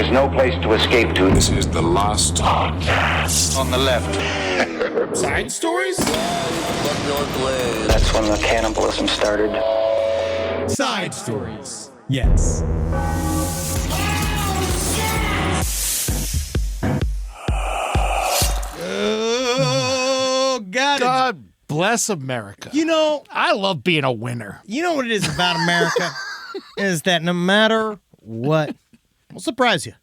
There's no place to escape to. This is the last podcast. On the left. Side stories? That's when the cannibalism started. Side stories. Yes. Oh, God bless America. You know, I love being a winner. You know what it is about America? Is that no matter what, we'll surprise you.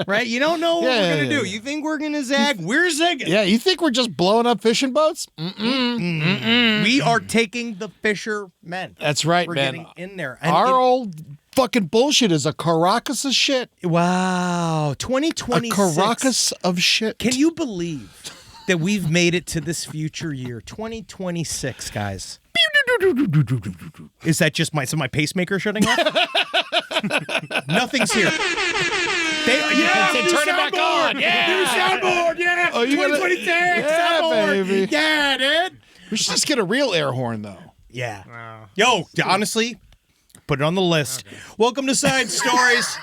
Right? You don't know what we're going to do. You think we're going to zag? We're zigging. Yeah, you think we're just blowing up fishing boats? We are taking the fishermen. That's right, we're man. Getting in there. Our old fucking bullshit is a Caracas of shit. Wow. 2026. A Caracas of shit. Can you believe that we've made it to this future year, 2026, guys? Is that just my pacemaker shutting off? Nothing's here. Turn it back on. Yeah. New soundboard. Yeah. Oh, 2026. Yeah, soundboard. baby. Yeah, dude. We should just get a real air horn, though. Yeah. Yo, honestly, put it on the list. Okay. Welcome to Side Stories.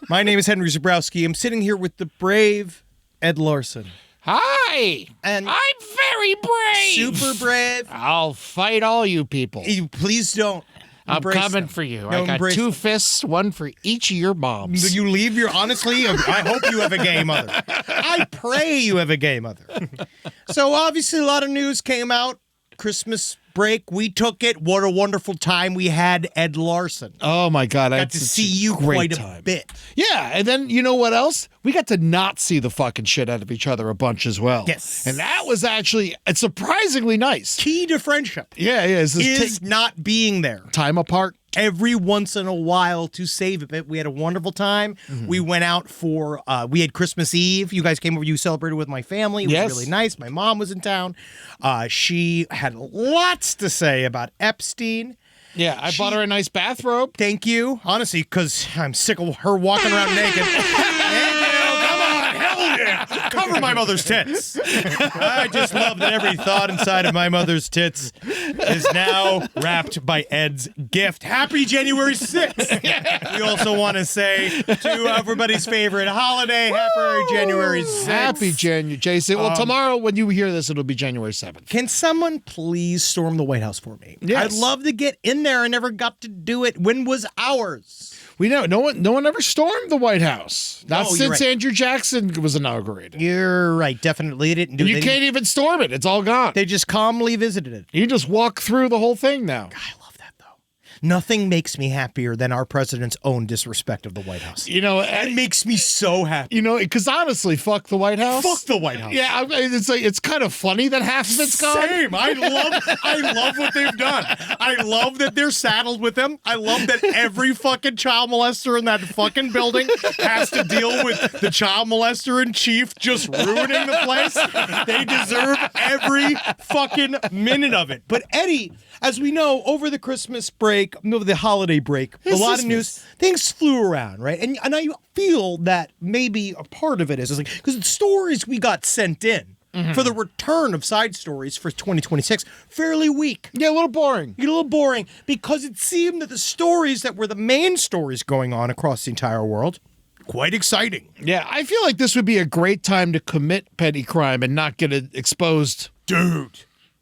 My name is Henry Zabrowski. I'm sitting here with the brave Ed Larson. Hi. And I'm very brave. Super brave. I'll fight all you people. Please don't. I'm coming them. for you. No, I got two fists, one for each of your moms. You leave your, honestly, I hope you have a gay mother. I pray you have a gay mother. So obviously a lot of news came out. Christmas break, we took it. What a wonderful time we had, Ed Larson. Oh my God. Got to see you quite a bit. Yeah, and then you know what else? We got to not see the fucking shit out of each other a bunch as well. Yes. And that was actually surprisingly nice. Key to friendship. Yeah, is not being there. Time apart. Every once in a while to save a bit. We had a wonderful time. Mm-hmm. We went out for, we had Christmas Eve. You guys came over, you celebrated with my family. It was really nice. My mom was in town. She had lots to say about Epstein. Yeah, I bought her a nice bathrobe. Thank you. Honestly, because I'm sick of her walking around naked. Cover my mother's tits. I just love that every thought inside of my mother's tits is now wrapped by Ed's gift. Happy January 6th. We also want to say to everybody's favorite holiday, happy January 6th. Happy January, Jason. Well, tomorrow when you hear this, it'll be January 7th. Can someone please storm the White House for me? Yes. I'd love to get in there. I never got to do it. When was ours? We know no one ever stormed the White House. Not since right. Andrew Jackson was inaugurated. You're right. Definitely didn't do it. You can't even storm it. It's all gone. They just calmly visited it. You just walk through the whole thing now. I love that, though. Nothing makes me happier than our president's own disrespect of the White House. You know, it makes me so happy. You know, because honestly, fuck the White House. Fuck the White House. Yeah, it's kind of funny that half of it's gone. Same. I love what they've done. I love that they're saddled with them. I love that every fucking child molester in that fucking building has to deal with the child molester in chief just ruining the place. They deserve every fucking minute of it. But Eddie, as we know, over the Christmas break, over the holiday break, a lot of news, things flew around, right? And I feel that maybe a part of it is like, because the stories we got sent in for the return of Side Stories for 2026, fairly weak. Yeah, a little boring. A little boring because it seemed that the stories that were the main stories going on across the entire world, quite exciting. Yeah, I feel like this would be a great time to commit petty crime and not get it exposed. Dude.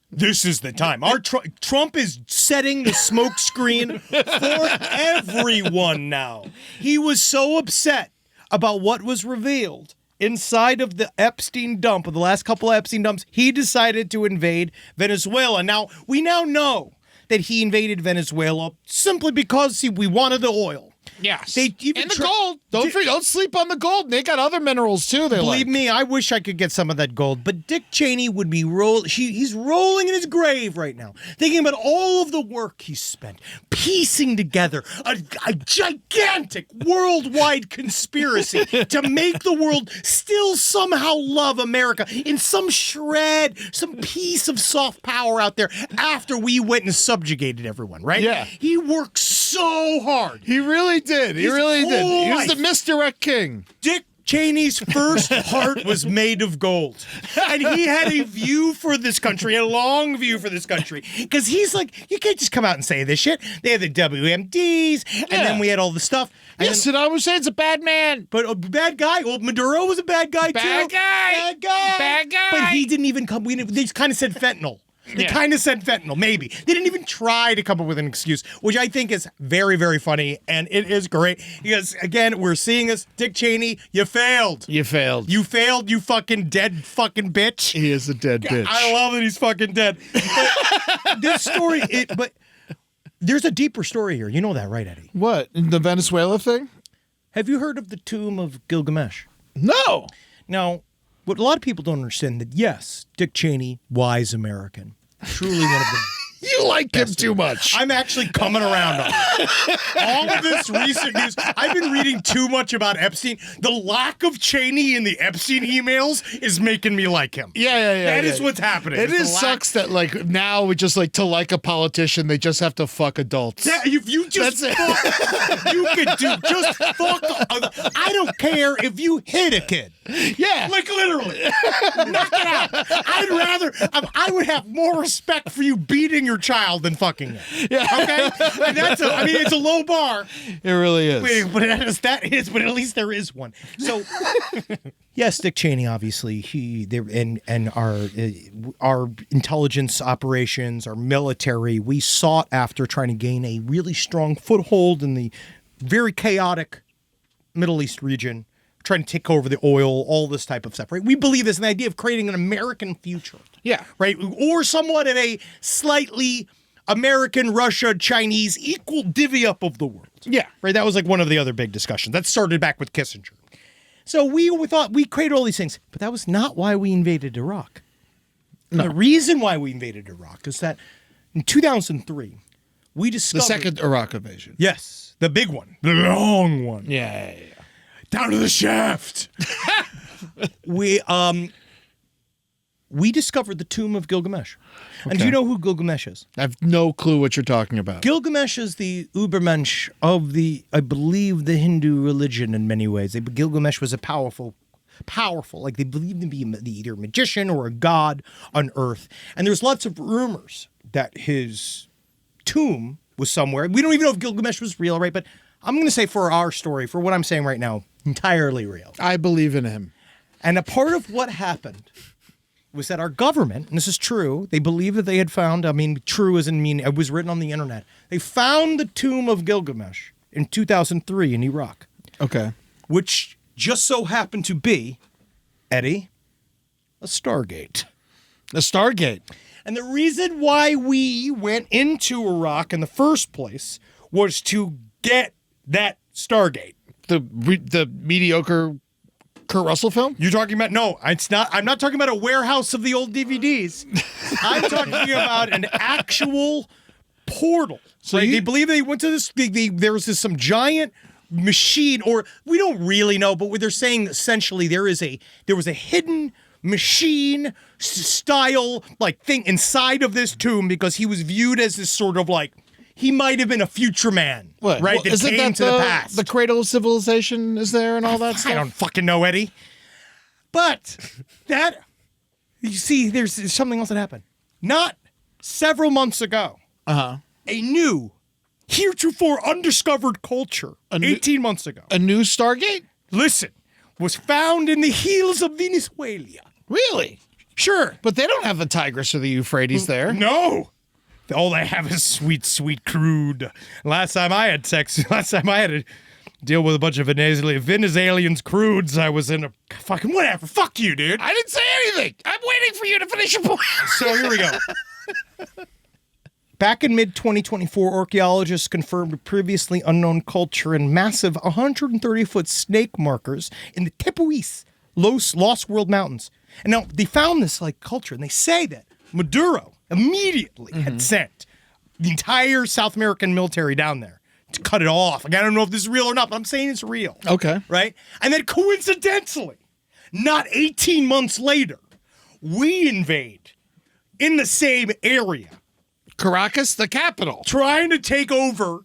This is the time. Our Trump is setting the smoke screen for everyone now. He was so upset about what was revealed inside of the Epstein dump, of the last couple of Epstein dumps, he decided to invade Venezuela. Now, we now know that he invaded Venezuela simply because we wanted the oil. Yes. And the gold. Don't sleep on the gold. They got other minerals, too. Believe me, I wish I could get some of that gold. But Dick Cheney would be he's rolling in his grave right now, thinking about all of the work he spent piecing together a gigantic worldwide conspiracy to make the world still somehow love America in some shred, some piece of soft power out there after we went and subjugated everyone, right? Yeah. He worked so hard. He really did. He really did. He was the misdirect king. Dick Cheney's first heart was made of gold. And he had a view for this country, a long view for this country. Because he's like, you can't just come out and say this shit. They had the WMDs, and then we had all the stuff. And Yes, Saddam Hussein's a bad man. But a bad guy. Well, Maduro was a bad guy, too. Bad guy. Bad guy. But he didn't even come. They just kind of said fentanyl. They kind of said fentanyl, maybe. They didn't even try to come up with an excuse, which I think is very, very funny, and it is great. Because, again, we're seeing this. Dick Cheney, you failed. You failed. You failed, you fucking dead fucking bitch. He is a dead bitch. I love that he's fucking dead. But this story, but there's a deeper story here. You know that, right, Eddie? What? The Venezuela thing? Have you heard of the tomb of Gilgamesh? No. Now, what a lot of people don't understand that, yes, Dick Cheney, wise American, truly one of the You like him too much. I'm actually coming around on it. All of this recent news. I've been reading too much about Epstein. The lack of Cheney in the Epstein emails is making me like him. Yeah. That is what's happening. It is sucks that like now we just like to like a politician, they just have to fuck adults. Yeah, if you just fuck, you could do just fuck. I don't care if you hit a kid. Yeah. Like literally. Knock it out. I would have more respect for you beating your child than fucking them. Yeah. Okay? And it's a low bar. It really is. But at least there is one. So yes, Dick Cheney, obviously, and our intelligence operations, our military, we sought after trying to gain a really strong foothold in the very chaotic Middle East region, trying to take over the oil, all this type of stuff, right? We believe this in the idea of creating an American future. Yeah. Right? Or somewhat of a slightly American, Russia, Chinese equal divvy up of the world. Yeah. Right? That was like one of the other big discussions. That started back with Kissinger. So we thought we created all these things, but that was not why we invaded Iraq. No. The reason why we invaded Iraq is that in 2003, we discovered... The second Iraq invasion. Yes. The big one. The long one. Yeah. Down to the shaft. We discovered the tomb of Gilgamesh. Okay. And do you know who Gilgamesh is? I have no clue what you're talking about. Gilgamesh is the Ubermensch of I believe, the Hindu religion in many ways. Gilgamesh was a powerful, like they believed him to be either a magician or a god on Earth. And there's lots of rumors that his tomb was somewhere. We don't even know if Gilgamesh was real, right? But I'm going to say for our story, for what I'm saying right now, entirely real. I believe in him. And a part of what happened was that our government, and this is true, they believe that they had found, true as in mean, it was written on the internet. They found the tomb of Gilgamesh in 2003 in Iraq. Okay. Which just so happened to be, Eddie, a Stargate. A Stargate. And the reason why we went into Iraq in the first place was to get that Stargate. The mediocre Kurt Russell film? You're talking about, no, it's not. I'm not talking about a warehouse of the old DVDs. I'm talking about an actual portal. So right? They believe they went to this, there was some giant machine, or we don't really know, but what they're saying essentially there was a hidden machine style like thing inside of this tomb because he was viewed as this sort of like, he might have been a future man, right? Well, that came to the past. The cradle of civilization is there and all that stuff? I don't fucking know, Eddie. But that, you see, there's something else that happened. Not several months ago, a new, heretofore undiscovered culture, 18 months ago. A new Stargate? Listen, was found in the hills of Venezuela. Really? Sure. But they don't have the Tigris or the Euphrates there. No. All they have is sweet, sweet crude. Last time I had to deal with a bunch of Venezuelans crudes, I was in a fucking whatever. Fuck you, dude. I didn't say anything. I'm waiting for you to finish your point. So here we go. Back in mid-2024, archaeologists confirmed a previously unknown culture in massive 130-foot snake markers in the Tepuis, Lost World Mountains. And now they found this like culture, and they say that Maduro immediately had sent the entire South American military down there to cut it off. Like, I don't know if this is real or not, but I'm saying it's real. Okay. Right? And then coincidentally, not 18 months later, we invade in the same area. Caracas, the capital. Trying to take over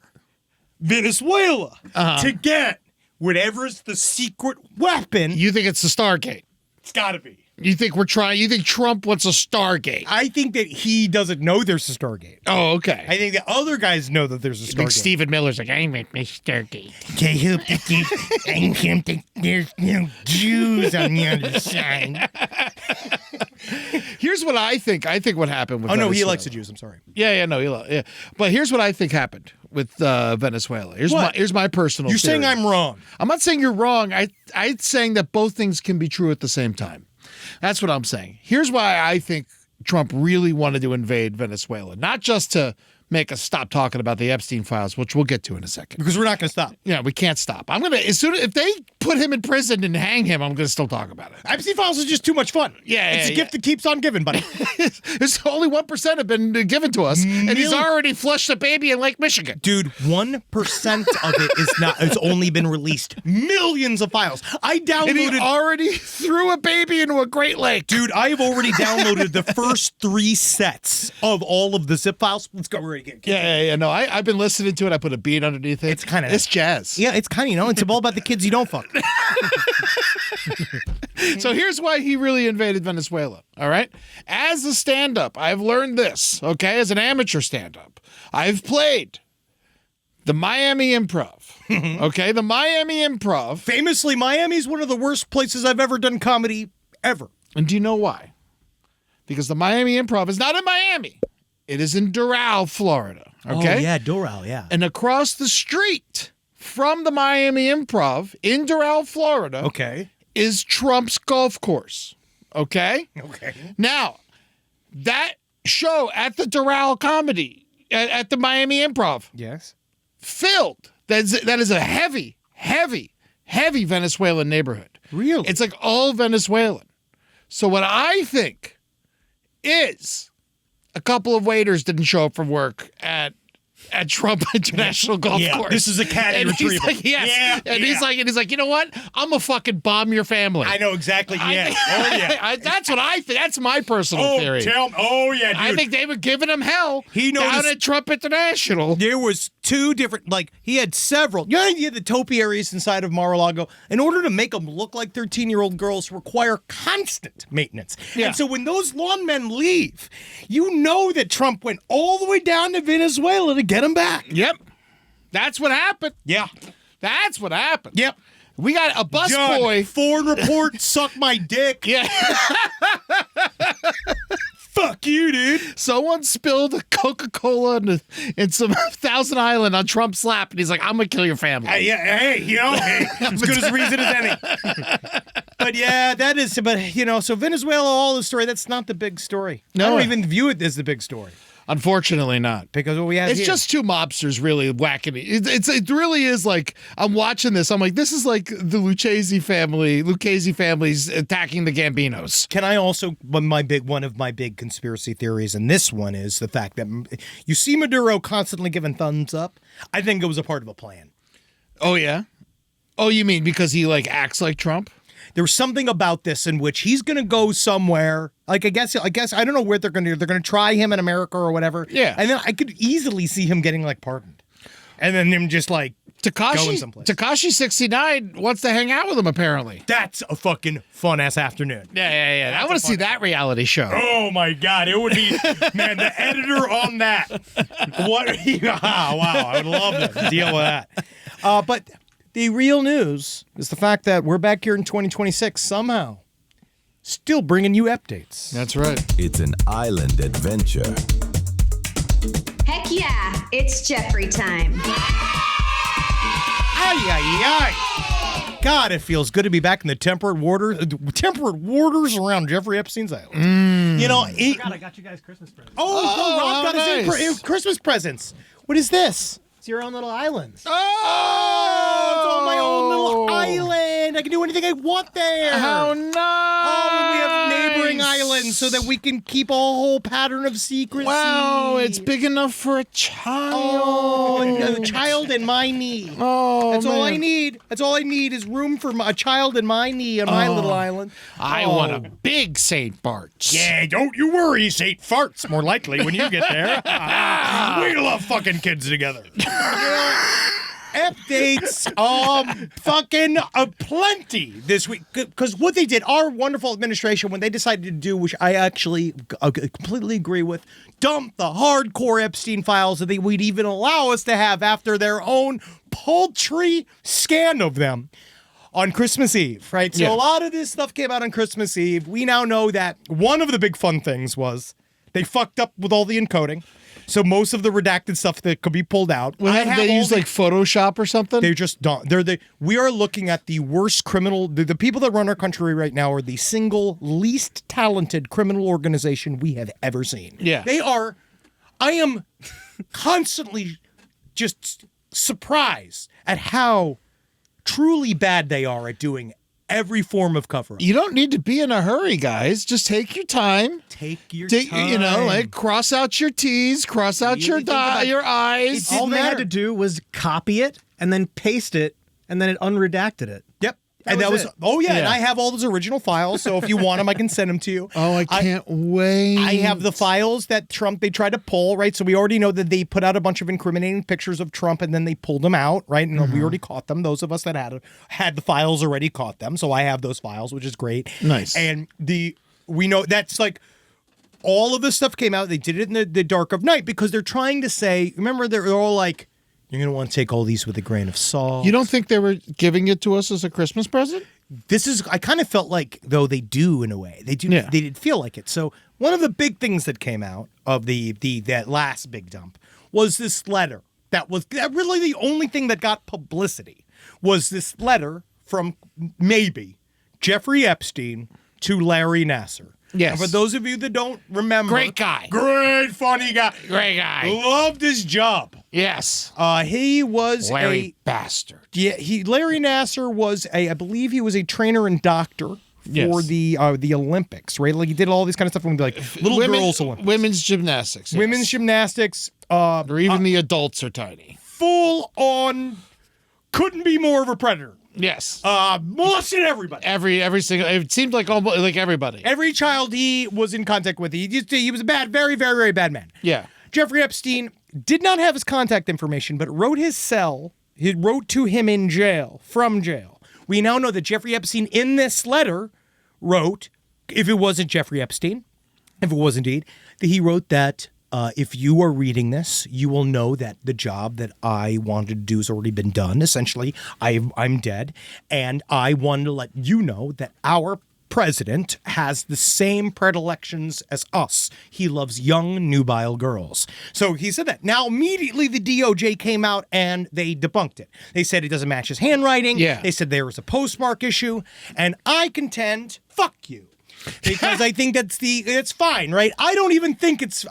Venezuela to get whatever's the secret weapon, You think it's the Stargate? it's got to be. You think Trump wants a Stargate? I think that he doesn't know there's a Stargate. Oh, okay. I think the other guys know that there's a I think Stargate. Stephen Miller's like, I'm at my Stargate. I hope that there's no Jews on the other side. Here's what I think. I think what happened with Oh, no, he Venezuela. likes the Jews. I'm sorry. Yeah, no, yeah. But here's what I think happened with Venezuela. What? Here's my personal You're theory. saying I'm wrong. I'm not saying you're wrong. I'm saying that both things can be true at the same time. That's what I'm saying. Here's why I think Trump really wanted to invade Venezuela, not just to make us stop talking about the Epstein Files, which we'll get to in a second. Because we're not going to stop. Yeah, we can't stop. I'm gonna if they put him in prison and hang him, I'm gonna still talk about it. Epstein Files is just too much fun. It's a gift that keeps on giving, buddy. It's only 1% have been given to us, and he's already flushed a baby in Lake Michigan. Dude, 1% of it is not. It's only been released. Millions of files. I And he downloaded. already threw a baby into a Great Lake. Dude, I have already downloaded the first 3 sets of all of the zip files. Let's go. We're ready to get. Yeah. No, I've been listening to it. I put a beat underneath it. It's kinda- it's jazz. Yeah, it's kind of, it's all about the kids you don't fuck. So here's why he really invaded Venezuela. All right. As a stand-up, I've learned this. Okay, as an amateur stand-up, I've played the Miami Improv. Okay, the Miami Improv. Famously, Miami's one of the worst places I've ever done comedy ever. And do you know why? Because the Miami Improv is not in Miami. It is in Doral, Florida. Okay. Oh, yeah, Doral, yeah. And across the street from the Miami Improv in Doral, Florida, Okay. is Trump's golf course. Okay? Okay. Now, that show at the Doral Comedy, at the Miami Improv, Yes. filled. That is a heavy Venezuelan neighborhood. Really? It's like all Venezuelan. So what I think is a couple of waiters didn't show up from work at Trump International Golf Course. This is a caddy And retrieval. he's like, yes. Yeah, and he's like, you know what? I'm gonna fucking bomb your family. I know exactly. Yeah. Oh, yeah. That's what I think. That's my personal Oh, theory. oh, yeah, dude. I think they were giving him hell He down noticed- at Trump International. There was 2 different, like, he had several. You know, he had the topiaries inside of Mar-a-Lago. In order to make them look like 13-year-old girls require constant maintenance. Yeah. And so when those lawn men leave, you know that Trump went all the way down to Venezuela to get them back. Yep. That's what happened. Yeah. That's what happened. Yep. We got a Done. busboy. Foreign report, suck my dick. Yeah. Fuck you, dude. Someone spilled a Coca-Cola in some Thousand Island on Trump's lap, and he's like, I'm going to kill your family. Yeah, hey, you know, hey, as good as reason as any. But yeah, that is, but you know, so Venezuela, all the story, that's not the big story. No. I don't even view it as the big story. Unfortunately not. Because what we have It's here. just 2 mobsters really whacking it. It really is like, I'm watching this. I'm like, this is like the Lucchese families attacking the Gambinos. Can I also, one of my big conspiracy theories, and this one is the fact that you see Maduro constantly giving thumbs up. I think it was a part of a plan. Oh, yeah? Oh, you mean because he like acts like Trump? There was something about this in which he's going to go somewhere. Like, I guess I don't know where they're going to try him in America or whatever. Yeah. And then I could easily see him getting like pardoned. And then him just like going someplace. Tekashi 69 wants to hang out with him, apparently. That's a fucking fun ass afternoon. Yeah. I want to see that reality show. Oh my God, it would be, man, the editor on that. What? Wow, I would love to deal with that. But the real news is the fact that we're back here in 2026 somehow, still bringing you updates. That's right. It's an island adventure. Heck yeah, it's Jeffrey time. Ay. God, it feels good to be back in the temperate waters around Jeffrey Epstein's island. You know, I got you guys Christmas presents. Rob got his nice. Christmas presents. What is this? It's your own little islands. Oh, it's on my own little island. I can do anything I want there. How nice. Oh, we have neighboring islands so that we can keep a whole pattern of secrecy. Wow, it's big enough for a child. Oh, a child in my knee. Oh, That's all I man. need. That's all I need is room for a child in my knee on my little island. I want a big St. Bart's. Yeah, don't you worry, St. Farts, more likely when you get there. We love fucking kids together. updates, fucking plenty this week. Because what they did, our wonderful administration, when they decided to do, which I actually completely agree with, dump the hardcore Epstein files that they would even allow us to have after their own paltry scan of them on Christmas Eve, right? So a lot of this stuff came out on Christmas Eve. We now know that one of the big fun things was they fucked up with all the encoding. So most of the redacted stuff that could be pulled out. They use like Photoshop or something? They're just done. We are looking at the worst criminal. The people that run our country right now are the single least talented criminal organization we have ever seen. Yeah. They are. I am constantly just surprised at how truly bad they are at doing every form of cover-up. You don't need to be in a hurry, guys. Just take your time. Take your time. You know, like cross out your T's, cross out your I's. All they had to do was copy it and then paste it, and then it unredacted it. Yep. And that was, it. And I have all those original files, so if you want them, I can send them to you. Oh, I can't wait. I have the files that they tried to pull, right? So we already know that they put out a bunch of incriminating pictures of Trump and then they pulled them out, right? And we already caught them. Those of us that had the files already caught them. So I have those files, which is great. Nice. And we know that's like all of this stuff came out. They did it in the dark of night because they're trying to say, remember, they're all like, you're going to want to take all these with a grain of salt. You don't think they were giving it to us as a Christmas present? I kind of felt like, though they do in a way. They do. Yeah. They did feel like it. So one of the big things that came out of that last big dump was this letter. That really the only thing that got publicity was this letter from maybe Jeffrey Epstein to Larry Nassar. Yes. And for those of you that don't remember, Great guy. Great funny guy. Great guy. Loved his job. Yes. He was Larry bastard. Yeah, Larry Nassar was I believe he was a trainer and doctor for the Olympics, right? Like he did all this kind of stuff from like girls Olympics. Women's gymnastics. Yes. Women's gymnastics. Or even the adults are tiny. Full on, couldn't be more of a predator. Yes. Molested everybody. Every single. It seemed like almost like everybody. Every child he was in contact with, he was a bad, very, very, very bad man. Yeah. Jeffrey Epstein did not have his contact information, but wrote his cell. He wrote to him in jail, from jail. We now know that Jeffrey Epstein in this letter wrote, if it wasn't Jeffrey Epstein, if it was indeed, that he wrote that if you are reading this, you will know that the job that I wanted to do has already been done. Essentially, I'm dead. And I wanted to let you know that our president has the same predilections as us. He loves young, nubile girls. So he said that. Now, immediately the DOJ came out and they debunked it. They said it doesn't match his handwriting. Yeah. They said there was a postmark issue. And I contend, fuck you. Because I think it's fine, right? I don't even think it's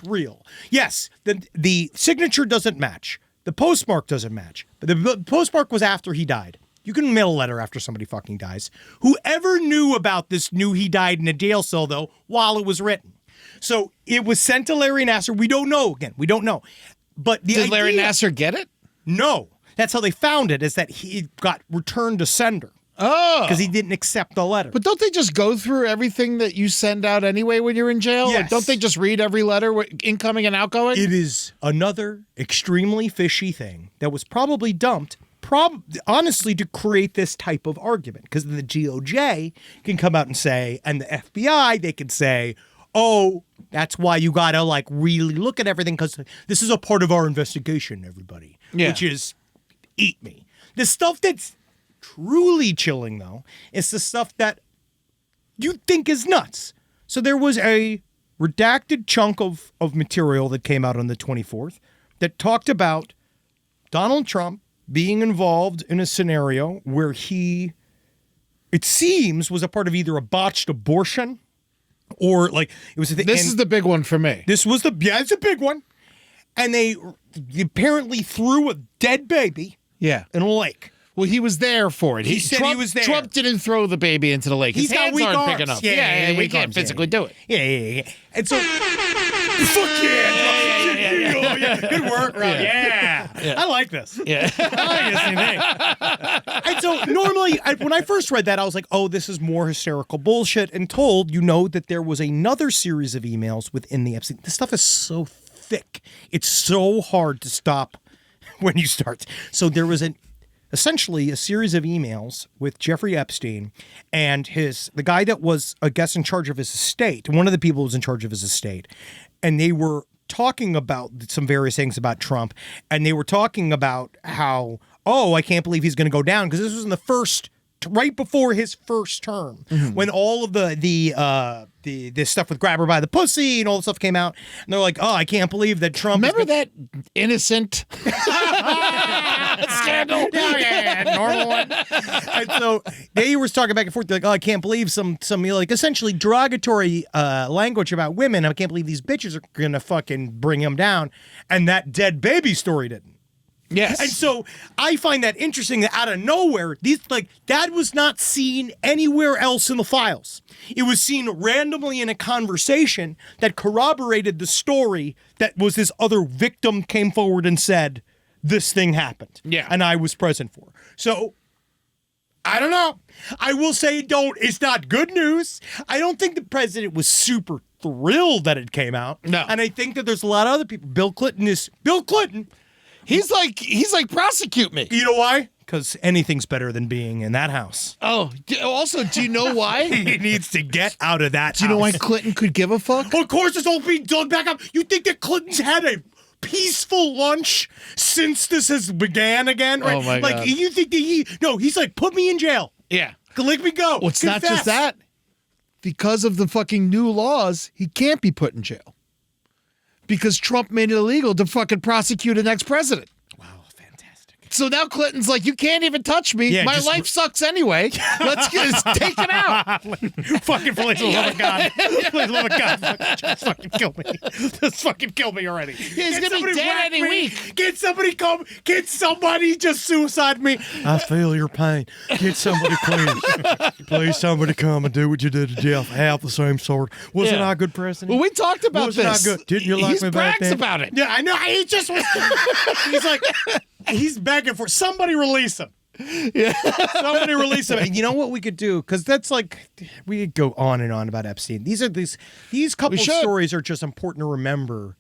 real. Yes, the signature doesn't match. The postmark doesn't match. But the postmark was after he died. You can mail a letter after somebody fucking dies. Whoever knew about this knew he died in a jail cell, though, while it was written. So it was sent to Larry Nassar. We don't know. Again, we don't know. But did Larry Nassar get it? No. That's how they found it, is that he got returned to sender. Oh. Because he didn't accept the letter. But don't they just go through everything that you send out anyway when you're in jail? Yes. Like, don't they just read every letter, incoming and outgoing? It is another extremely fishy thing that was probably dumped, honestly, to create this type of argument. Because the DOJ can come out and say, and the FBI, they can say, oh, that's why you got to like really look at everything, because this is a part of our investigation, everybody. Yeah. Which is, eat me. The stuff that's truly chilling, though, is the stuff that you think is nuts. So there was a redacted chunk of material that came out on the 24th that talked about Donald Trump being involved in a scenario where he, it seems, was a part of either a botched abortion or like it was. This is the big one for me. This was it's a big one. And they apparently threw a dead baby in a lake. Well, he was there for it. He said he was there. Trump didn't throw the baby into the lake. His He's got hands weak aren't arms. big enough. Yeah, we weak can't arms, physically do it. Yeah. And so, fuck yeah. Good work, Rob. Yeah. I like this. Yeah. I like this thing. And so normally, when I first read that, I was like, oh, this is more hysterical bullshit. And told, that there was another series of emails within the Epstein. This stuff is so thick. It's so hard to stop when you start. So there was essentially a series of emails with Jeffrey Epstein and the guy that was, I guess, in charge of his estate. One of the people who was in charge of his estate. And they were talking about some various things about Trump. And they were talking about how, I can't believe he's going to go down, because this was in the right before his first term, when all of the stuff with grab her by the pussy and all the stuff came out, and they're like, I can't believe that Trump. Remember that innocent scandal? Yeah, normal one. And so they were talking back and forth, like, I can't believe some like essentially derogatory language about women. I can't believe these bitches are gonna fucking bring him down, and that dead baby story didn't. Yes. And so I find that interesting that out of nowhere, that was not seen anywhere else in the files. It was seen randomly in a conversation that corroborated the story that was this other victim came forward and said, this thing happened. Yeah. And I was present for. So I don't know. I will say it's not good news. I don't think the president was super thrilled that it came out. No. And I think that there's a lot of other people. Bill Clinton. He's like, prosecute me. You know why? Because anything's better than being in that house. Oh, also, do you know why? He needs to get out of that Do you know why Clinton could give a fuck? Of course, it's all being dug back up. You think that Clinton's had a peaceful lunch since this has began again? Right? Oh, my God. Like, you think that he's like, put me in jail. Yeah. Let me go. Well, it's not Confess. just that. Because of the fucking new laws, he can't be put in jail. Because Trump made it illegal to fucking prosecute an ex-president. Wow, fantastic. So now Clinton's like, you can't even touch me. Yeah, My life sucks anyway. Let's take it out. Fucking please, the love of God. Please, the love of God. Just fucking kill me. Just fucking kill me already. He's going to be dead any week. Get somebody come. Get somebody just suicide me. I feel your pain. Get somebody, please. Please, somebody come and do what you did to Jeff. Have the same sword. Wasn't I a good president? Well, we talked about Wasn't this. I good? Didn't you like me back then? He brags about it. Yeah, I know. He just was. He's like, he's begging for somebody release him. Yeah. Somebody release him. And you know what we could do? Because that's like, we could go on and on about Epstein. These couple of stories are just important to remember.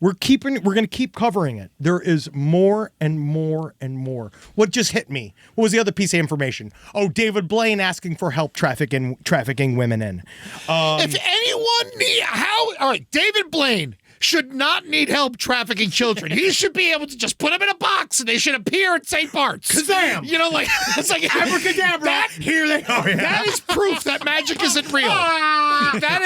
We're going to keep covering it. There is more and more and more. What just hit me? What was the other piece of information? Oh, David Blaine asking for help trafficking women in. If anyone all right, David Blaine should not need help trafficking children. He should be able to just put them in a box and they should appear at St. Bart's. Kazam! You know, like, it's like abracadabra. Here they go. Yeah. That is proof that magic isn't real. That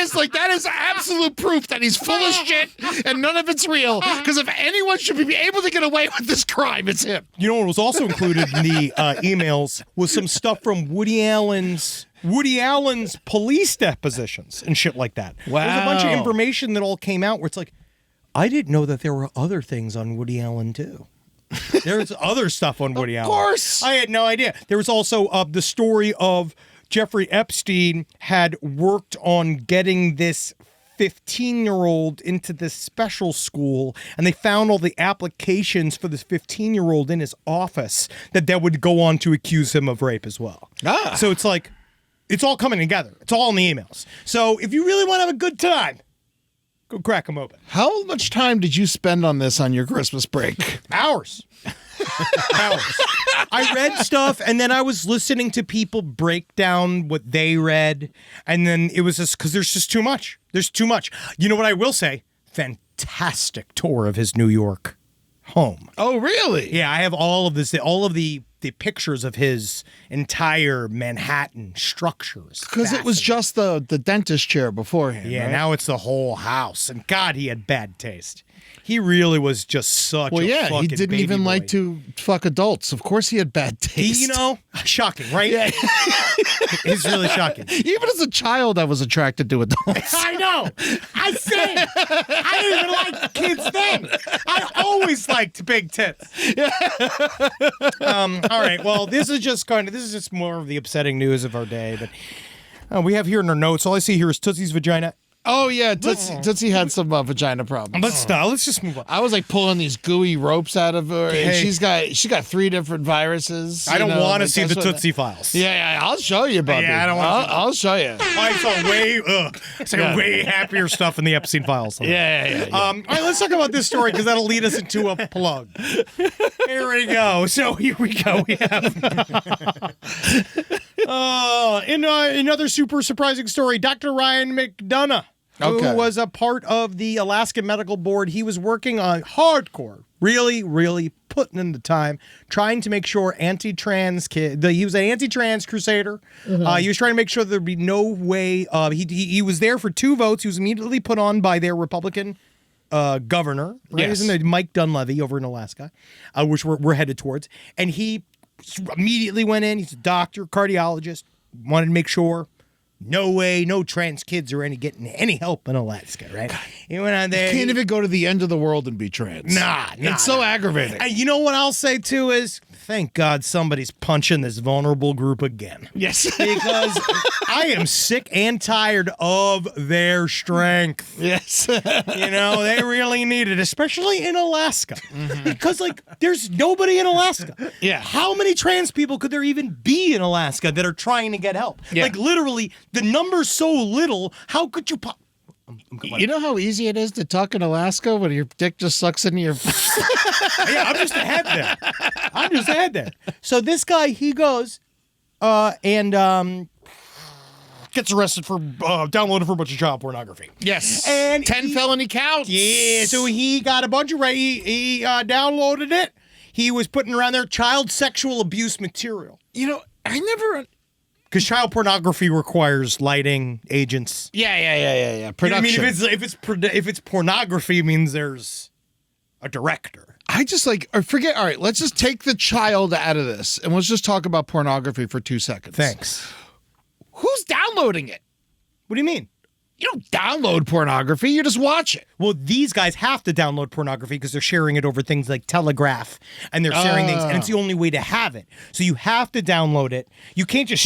is absolute proof that he's full of shit and none of it's real. Because if anyone should be able to get away with this crime, it's him. You know what was also included in the emails was some stuff from Woody Allen's police depositions and shit like that. Wow. There's a bunch of information that all came out where it's like, I didn't know that there were other things on Woody Allen too. There's other stuff on Woody Allen. Of course. I had no idea. There was also the story of Jeffrey Epstein had worked on getting this 15-year-old into this special school, and they found all the applications for this 15-year-old in his office that would go on to accuse him of rape as well. So it's like, it's all coming together. It's all in the emails. So if you really want to have a good time, go crack them open. How much time did you spend on this on your Christmas break? Hours. I read stuff, and then I was listening to people break down what they read, and then it was just because there's just too much. There's too much. You know what I will say? Fantastic tour of his New York home. Oh, really? Yeah, I have all of the pictures of his entire Manhattan structures. Because it was just the dentist chair beforehand. Yeah, right? now it's the whole house. And God, he had bad taste. He really was just such a fucking he didn't baby even boy. like to fuck adults. Of course he had bad taste. Shocking, right? Yeah. It's really shocking. Even as a child, I was attracted to adults. I know. I say I didn't even like kids then. I always liked big tits. All right. Well, this is just more of the upsetting news of our day. But we have here in our notes, all I see here is Tootsie's vagina Oh yeah, Tootsie had some vagina problems. Let's just move on. I was like pulling these gooey ropes out of her. Hey. And she got 3 different viruses. I don't want to see the Tootsie Files. Yeah, I'll show you, buddy. Yeah, I don't want to. I'll show you. I saw way happier stuff in the Epstein Files. Yeah. All right, let's talk about this story because that'll lead us into a plug. Here we go. So here we go. We have in another super surprising story, Dr. Ryan McDonough, who was a part of the Alaska Medical Board. He was working on hardcore, really putting in the time, trying to make sure anti-trans kids. He was an anti-trans crusader. He was trying to make sure there'd be no way. He was there for 2 votes. He was immediately put on by their Republican governor, right? Yes. Isn't it Mike Dunleavy over in Alaska, which we're headed towards. And he immediately went in. He's a doctor, cardiologist, wanted to make sure no way, no trans kids are getting any help in Alaska, right? He went on there. You can't even go to the end of the world and be trans. Nah. It's so aggravating. And you know what I'll say too is, thank God somebody's punching this vulnerable group again. Yes. Because I am sick and tired of their strength. Yes. They really need it, especially in Alaska. Because, there's nobody in Alaska. Yeah. How many trans people could there even be in Alaska that are trying to get help? Yeah. Literally, the number's so little, how could you You know how easy it is to talk in Alaska when your dick just sucks into your... Yeah, I'm just ahead there. So this guy, he goes and gets arrested for downloading for a bunch of child pornography. Yes. And 10 felony counts. Yeah, so he got a bunch of... He downloaded it. He was putting around there child sexual abuse material. I never... Because child pornography requires lighting, agents. Yeah. Production. Production. If it's pornography, it means there's a director. I just forget. All right, let's just take the child out of this and let's just talk about pornography for 2 seconds. Thanks. Who's downloading it? What do you mean? You don't download pornography, you just watch it. Well, these guys have to download pornography because they're sharing it over things like Telegraph, and they're sharing things, and it's the only way to have it. So you have to download it. You can't just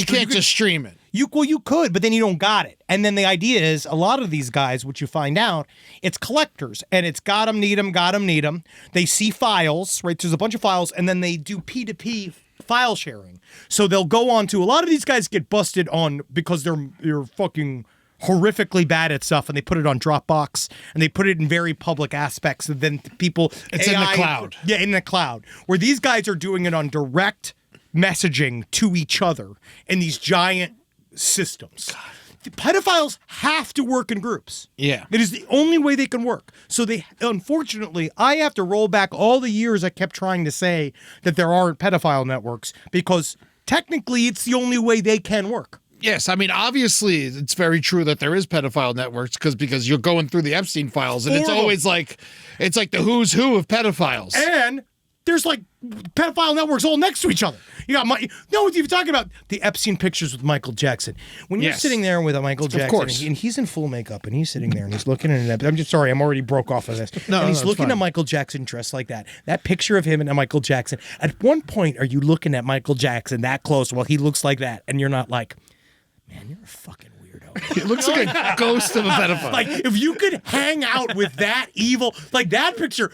stream it. You could, but then you don't got it. And then the idea is a lot of these guys, what you find out, it's collectors, and it's got them, need them. They see files, right? So there's a bunch of files, and then they do P2P file sharing. So they'll go on to, a lot of these guys get busted on because they're fucking horrifically bad at stuff, and they put it on Dropbox, and they put it in very public aspects, and then people... It's in the cloud. Yeah, in the cloud. Where these guys are doing it on direct messaging to each other in these giant systems. The pedophiles have to work in groups. Yeah. It is the only way they can work. So unfortunately, I have to roll back all the years I kept trying to say that there aren't pedophile networks, because technically it's the only way they can work. Yes, I mean, obviously, it's very true that there is pedophile networks because you're going through the Epstein Files, and it's always it's like the who's who of pedophiles. And there's pedophile networks all next to each other. You got what you're talking about, the Epstein pictures with Michael Jackson. When you're sitting there with a Michael Jackson, course. and he's in full makeup, and he's sitting there, and he's looking at it. I'm just sorry, I'm already broke off of this. And he's looking at Michael Jackson dressed like that. That picture of him and Michael Jackson. At one point, are you looking at Michael Jackson that close while he looks like that, and you're not like, man, you're a fucking weirdo. It looks like a ghost of a pedophile. If you could hang out with that evil, that picture,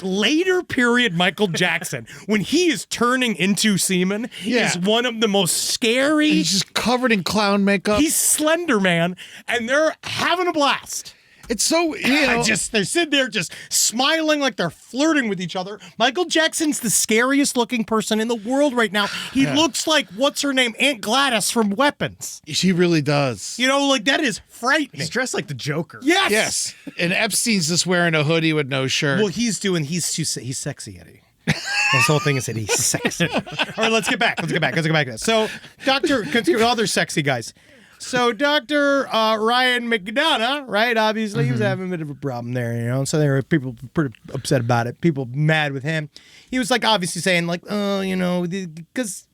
later period Michael Jackson, when he is turning into semen, is one of the most scary. He's just covered in clown makeup. He's Slender Man, and they're having a blast. It's so, they're sitting there just smiling like they're flirting with each other. Michael Jackson's the scariest looking person in the world right now. He looks like, what's her name? Aunt Gladys from Weapons. She really does. That is frightening. He's dressed like the Joker. Yes. And Epstein's just wearing a hoodie with no shirt. Well, he's sexy, Eddie. This whole thing is that he's sexy. All right, let's get back to this. So, other sexy guys. So Dr. Ryan McDonough, right? Obviously, he was having a bit of a problem there, So there were people pretty upset about it. People mad with him. He was obviously saying because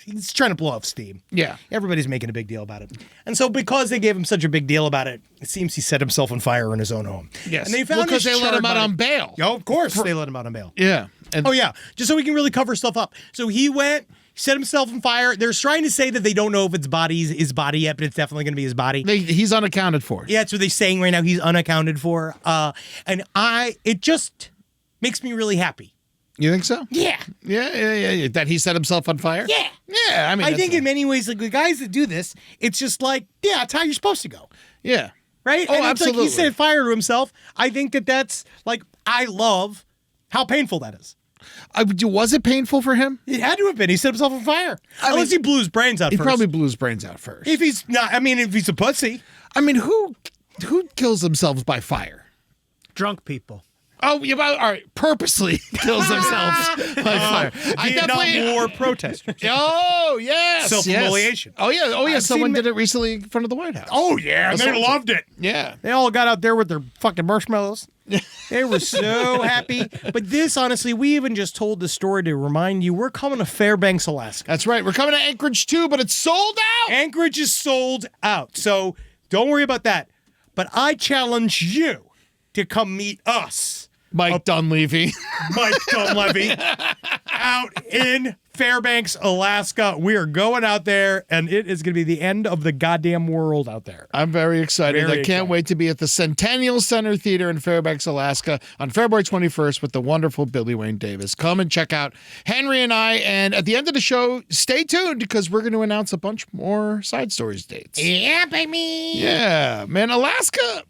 he's trying to blow off steam. Yeah. Everybody's making a big deal about it. And so because they gave him such a big deal about it, it seems he set himself on fire in his own home. Yes. And they found because they let him out on bail. Oh, of course they let him out on bail. Yeah. And just so he can really cover stuff up. So he went, set himself on fire. They're trying to say that they don't know if it's his body yet, but it's definitely going to be his body. He's unaccounted for. Yeah, that's what they're saying right now. He's unaccounted for. And it just makes me really happy. You think so? Yeah. Yeah. That he set himself on fire? Yeah. Yeah, I mean, I think in many ways, like the guys that do this, it's just like, yeah, that's how you're supposed to go. Yeah. Right? Oh, and it's absolutely. like he set fire to himself. I think that's like, I love how painful that is. Was it painful for him? It had to have been. He set himself on fire. Unless he blew his brains out He first. probably blew his brains out first. If he's not, if he's a pussy. I mean, who kills themselves by fire? Drunk people. Oh, all right. Purposely kills themselves by fire. Vietnam War protesters. Oh, yes. Self-immolation. Yes. Oh, yeah. I've Someone seen did it recently in front of the White House. Oh, yeah. And they loved it. Yeah. They all got out there with their fucking marshmallows. They were so happy. But this, honestly, we even just told the story to remind you we're coming to Fairbanks, Alaska. That's right. We're coming to Anchorage too, but it's sold out. Anchorage is sold out. So don't worry about that. But I challenge you to come meet us. Mike Dunleavy. Mike Dunleavy out in Fairbanks, Alaska. We are going out there, and it is going to be the end of the goddamn world out there. I'm very excited. I can't wait to be at the Centennial Center Theater in Fairbanks, Alaska on February 21st with the wonderful Billy Wayne Davis. Come and check out Henry and I. And at the end of the show, stay tuned because we're going to announce a bunch more Side Stories dates. Yeah, baby. Yeah, man, Alaska.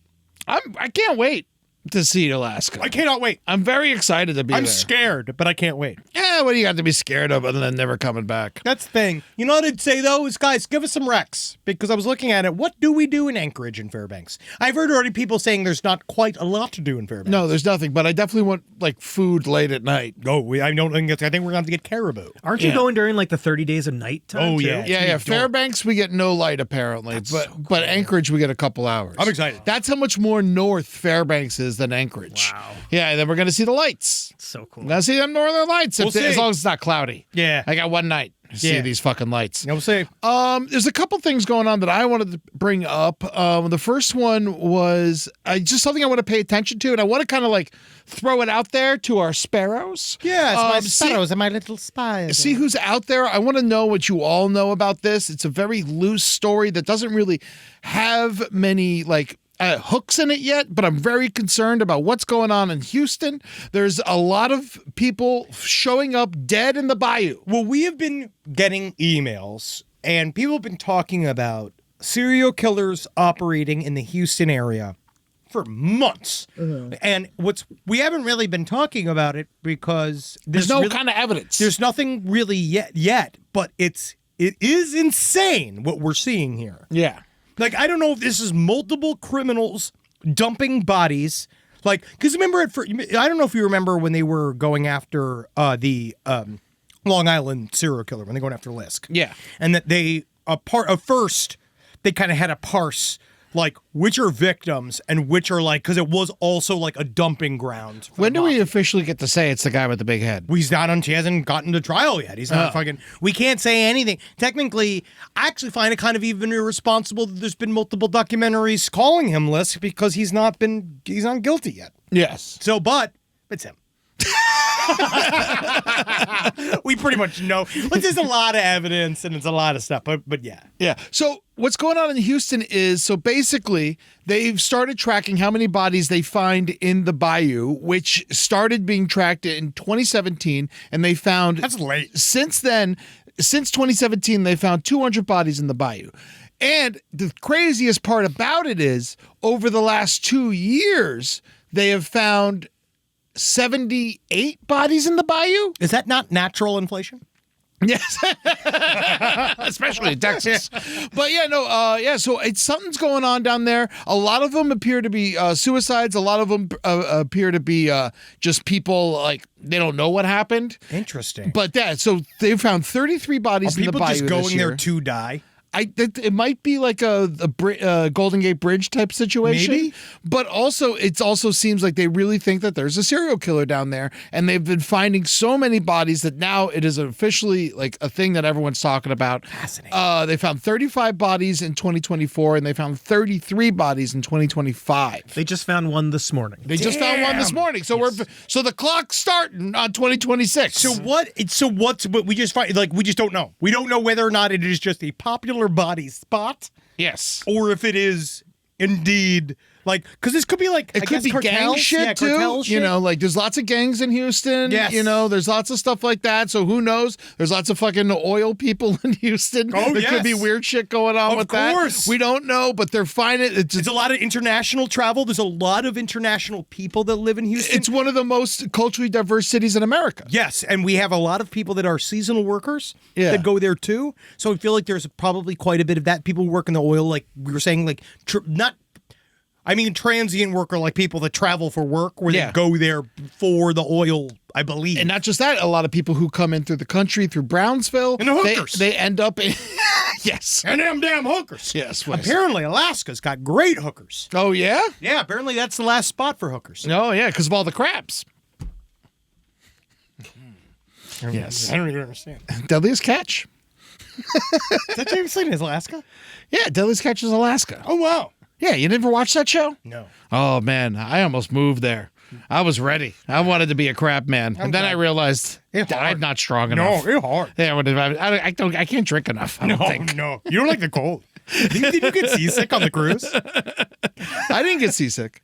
I can't wait to see Alaska. I cannot wait. I'm very excited to be there. I'm scared, but I can't wait. Yeah, what do you got to be scared of other than never coming back? That's the thing. You know what I'd say, though, is, guys, give us some recs. Because I was looking at it. What do we do in Anchorage and Fairbanks? I've heard already people saying there's not quite a lot to do in Fairbanks. No, there's nothing, but I definitely want, like, food late at night. Oh, I think we're going to have to get caribou. Aren't you going during like the 30 days of night time? Oh, too? yeah. Yeah. Fairbanks, we get no light, apparently. But Anchorage, we get a couple hours. I'm excited. That's how much more north Fairbanks is than Anchorage. Wow. Yeah, and then we're going to see the lights. So cool. We're going to see them northern lights. We'll see. As long as it's not cloudy. Yeah. I got one night to see these fucking lights. We'll see. There's a couple things going on that I wanted to bring up. The first one was just something I want to pay attention to, and I want to kind of like throw it out there to our sparrows. Yes, my sparrows and my little spies. See who's out there. I want to know what you all know about this. It's a very loose story that doesn't really have many like hooks in it yet, but I'm very concerned about what's going on in Houston. There's a lot of people showing up dead in the bayou. Well, we have been getting emails, and people have been talking about serial killers operating in the Houston area for months. And we haven't really been talking about it because There's no kind of evidence. There's nothing really yet, but it is insane what we're seeing here. Yeah. Like, I don't know if this is multiple criminals dumping bodies. Like, because remember, I don't know if you remember when they were going after the Long Island serial killer, when they're going after Lisk. Yeah. And that first, they kind of had to parse, like, which are victims and which are, like, because it was also, like, a dumping ground. When do we officially get to say it's the guy with the big head? He hasn't gotten to trial yet. He's not fucking, we can't say anything. Technically, I actually find it kind of even irresponsible that there's been multiple documentaries calling him Lisk because he's not guilty yet. Yes. So, but it's him. We pretty much know. But there's a lot of evidence and it's a lot of stuff. But yeah. Yeah. So what's going on in Houston is, so basically they've started tracking how many bodies they find in the bayou, which started being tracked in 2017. And they found... That's late. Since then, since 2017, they found 200 bodies in the bayou. And the craziest part about it is, over the last 2 years, they have found 78 bodies in the bayou. Is that not natural inflation? Yes, especially in Texas. But yeah, so something's going on down there. A lot of them appear to be suicides. A lot of them appear to be just people like they don't know what happened. Interesting. But so they found 33 bodies in the bayou people just going this year. there to die? It might be like a Golden Gate Bridge type situation. Maybe. But also, it also seems like they really think that there's a serial killer down there, and they've been finding so many bodies that now it is officially like a thing that everyone's talking about. Fascinating. They found 35 bodies in 2024, and they found 33 bodies in 2025. They just found one this morning. They just found one this morning, so so the clock's starting on 2026. So what's what we just find? Like we just don't know. We don't know whether or not it is just a popular body spot, yes, or if it is indeed like because this could be like it could be gang shit too. cartel shit. You know, like there's lots of gangs in Houston. Yes. You know, there's lots of stuff like that. So who knows? There's lots of fucking oil people in Houston. Oh, there could be yes. weird shit going on Of with course. that. We don't know, but they're finding it. It's a lot of international travel. There's a lot of international people that live in Houston. It's one of the most culturally diverse cities in America. Yes, and we have a lot of people that are seasonal workers Yeah. that go there too. So I feel like there's probably quite a bit of that. People who work in the oil, like we were saying, like transient worker, like people that travel for work, where Yeah. they go there for the oil, I believe. And not just that, a lot of people who come in through the country, through Brownsville, And the hookers. they end up in yes. And them damn hookers. Yes, Wes. Apparently, Alaska's got great hookers. Oh yeah? Yeah, apparently that's the last spot for hookers. Oh yeah, because of all the crabs. Yes. I don't even understand. Deadliest Catch. Is that James Slade in Alaska? Yeah, Deadliest Catch is Alaska. Oh, wow. Yeah, you never watched that show? No. Oh man, I almost moved there. I was ready. I wanted to be a crab man, and then I realized It's that I'm hard. not strong No, enough. it's hard. Yeah, I can't drink enough. I don't think. No. You don't like the cold. Did you get seasick on the cruise? I didn't get seasick.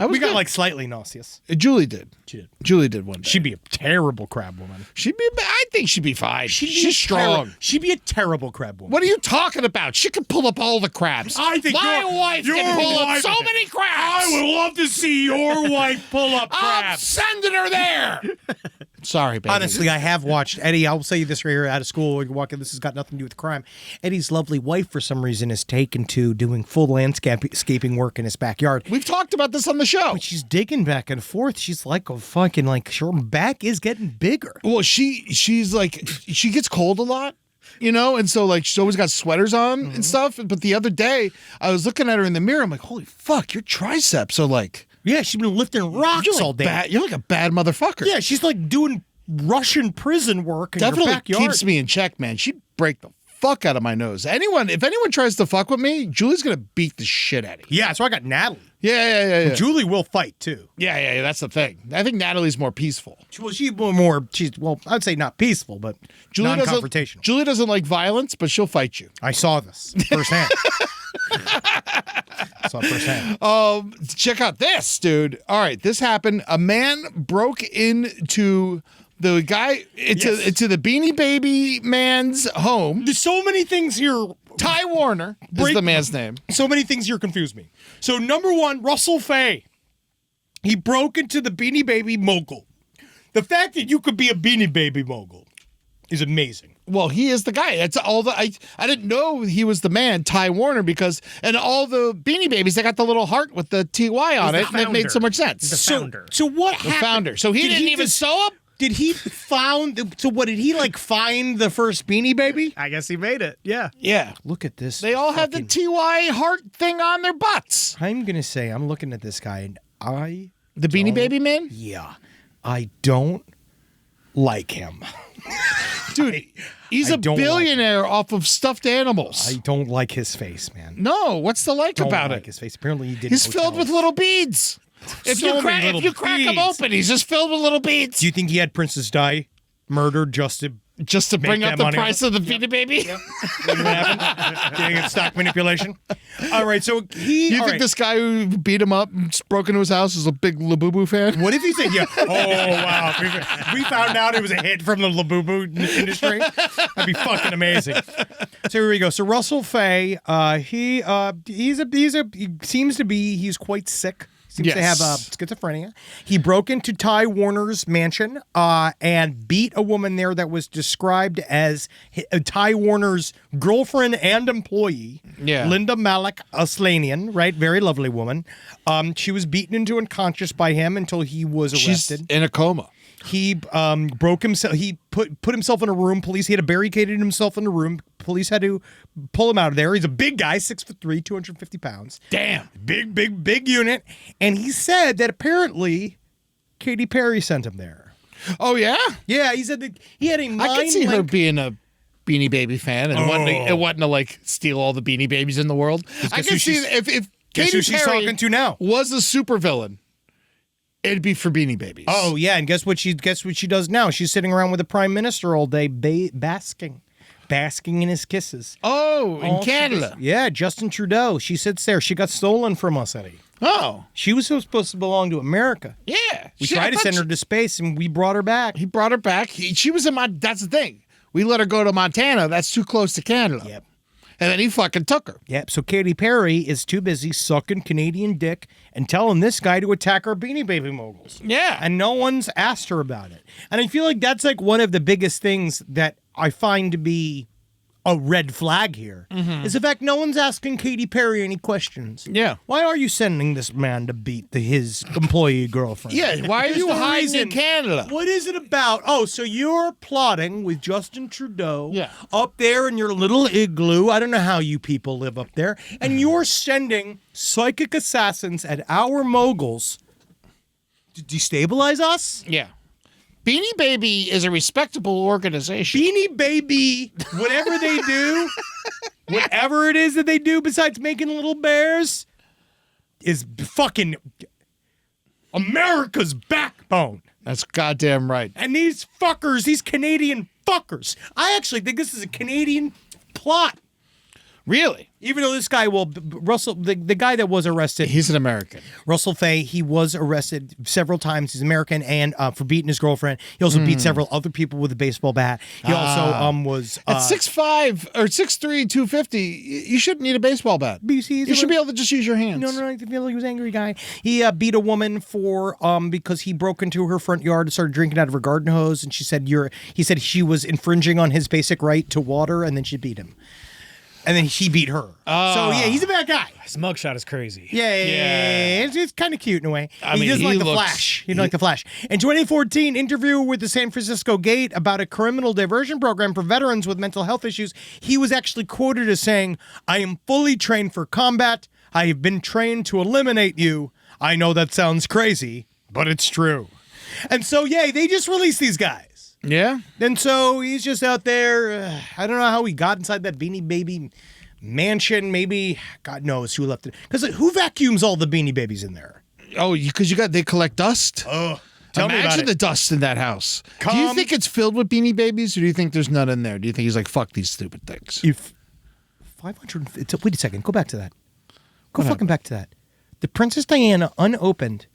We got like slightly nauseous. Julie did. She did. Julie did one day. She'd be a terrible crab woman. I think she'd be fine. She's She's strong. She'd be a terrible crab woman. What are you talking about? She can pull up all the crabs. I think my your- wife your can pull up wife- so many crabs. I would love to see your wife pull up I'm crabs. sending her there. Sorry, baby. Honestly, I have watched Eddie. I'll say this right here out of school. You walk in, this has got nothing to do with crime. Eddie's lovely wife, for some reason, is taken to doing full landscaping work in his backyard. We've talked about this on the show. But she's digging back and forth. She's like a fucking her back is getting bigger. Well, she's like she gets cold a lot, you know, and so like she's always got sweaters on and stuff. But the other day, I was looking at her in the mirror. I'm like, holy fuck, your triceps are like Yeah, she's been lifting rocks you're like all day. You're like a bad motherfucker. Yeah, she's like doing Russian prison work in Definitely her backyard. keeps me in check, man. She'd break the fuck out of my nose. If anyone tries to fuck with me, Julie's gonna beat the shit out of you. Yeah, so I got Natalie. Yeah. Julie will fight too. Yeah. That's the thing. I think Natalie's more peaceful. I'd say not peaceful, but Julie non-confrontational. Julie doesn't like violence, but she'll fight you. I saw this firsthand. Check out this, dude. All right, this happened. A man broke into the Beanie Baby man's home. There's so many things here. Ty Warner is the man's name. So many things here confuse me. So number one, Russell Fay. He broke into the Beanie Baby mogul. The fact that you could be a Beanie Baby mogul is amazing. Well, he is the guy. That's all I didn't know he was the man, Ty Warner, because and all the Beanie Babies, they got the little heart with the TY on it, and it made so much sense. The founder. So what happened? The founder. So he didn't even sew up? Did he find the first Beanie Baby? I guess he made it. Yeah. Yeah. Look at this. They all have the TY heart thing on their butts. I'm going to say, I'm looking at this guy, and The Beanie Baby man? Yeah. I don't like him. Dude, he's I a don't like billionaire off of stuffed animals. I don't like his face, man. No, what's the like Don't about like it? his face. Apparently, he did. He's filled with little beads. If you crack him beads. open, he's just filled with little beads. Do you think he had Princess Di murdered just to bring make up that the money price of the Beanie Baby? What happened? Getting it stock manipulation. All right, so You think this guy who beat him up and broke into his house is a big Labubu fan? What if he said, yeah? Oh, wow. We found out it was a hit from the Labubu industry. That'd be fucking amazing. So here we go. So Russell Fay, he seems to be, he's quite sick. Seems to have schizophrenia. He broke into Ty Warner's mansion and beat a woman there that was described as Ty Warner's girlfriend and employee, Linda Malik Aslanian, right? Very lovely woman. She was beaten into unconscious by him until he was arrested. She's in a coma. He broke himself. He put himself in a room. He had barricaded himself in a room. Police had to pull him out of there. He's a big guy, 6'3", 250 pounds. Damn. Big unit. And he said that apparently Katy Perry sent him there. Oh, yeah? Yeah, he said that he had a mind I could see her link- being a Beanie Baby fan and wanting to like steal all the Beanie Babies in the world. I who could see she's- if Guess Katy who she's Perry talking to now? was a supervillain, it'd be for Beanie Babies. Oh yeah, and guess what she does now? She's sitting around with the prime minister all day, basking in his kisses. Oh, in All she Canada. does- yeah, Justin Trudeau. She sits there. She got stolen from us, Eddie. Oh, She was supposed to belong to America. yeah. We tried to send her to space, and we brought her back. He brought her back. She was in That's the thing. We let her go to Montana. That's too close to Canada. Yep. And then he fucking took her. Yep. So Katy Perry is too busy sucking Canadian dick and telling this guy to attack our Beanie Baby moguls. Yeah. And no one's asked her about it. And I feel like that's like one of the biggest things that I find to be a red flag here is the fact no one's asking Katy Perry any questions. Yeah. Why are you sending this man to beat his employee girlfriend? Yeah, why are There's you no hiding reason. in Canada? What is it about? Oh, so you're plotting with Justin Trudeau Yeah. up there in your little igloo. I don't know how you people live up there. And you're sending psychic assassins at our moguls to destabilize us? Yeah. Beanie Baby is a respectable organization. Beanie Baby, whatever they do, whatever it is that they do besides making little bears, is fucking America's backbone. That's goddamn right. And these fuckers, these Canadian fuckers, I actually think this is a Canadian plot. Really? Even though this guy, Russell, the guy that was arrested, He's an American. Russell Fay, he was arrested several times. He's American, and for beating his girlfriend. He also beat several other people with a baseball bat. He also was At 6'5" or 6'3", 250, you shouldn't need a baseball bat. BC. You should be able to just use your hands. No, I feel like he was an angry guy. He beat a woman for because he broke into her front yard and started drinking out of her garden hose, and he said she was infringing on his basic right to water, and then she beat him. And then he beat her. So, yeah, he's a bad guy. His mugshot is crazy. Yeah. It's kind of cute in a way. I mean, he doesn't he like the looks- Flash. He doesn't like the Flash. In 2014, interview with the San Francisco Gate about a criminal diversion program for veterans with mental health issues, he was actually quoted as saying, "I am fully trained for combat. I have been trained to eliminate you. I know that sounds crazy, but it's true." And so, yeah, they just released these guys. Yeah? And so he's just out there. I don't know how he got inside that Beanie Baby mansion. Maybe, God knows who left it. Because who vacuums all the Beanie Babies in there? Oh, because they collect dust? Oh, tell me about Imagine it. the dust in that house. Do you think it's filled with Beanie Babies, or do you think there's none in there? Do you think he's like, fuck these stupid things? If 500. Wait a second. Go back to that. Go fucking back to that. The Princess Diana unopened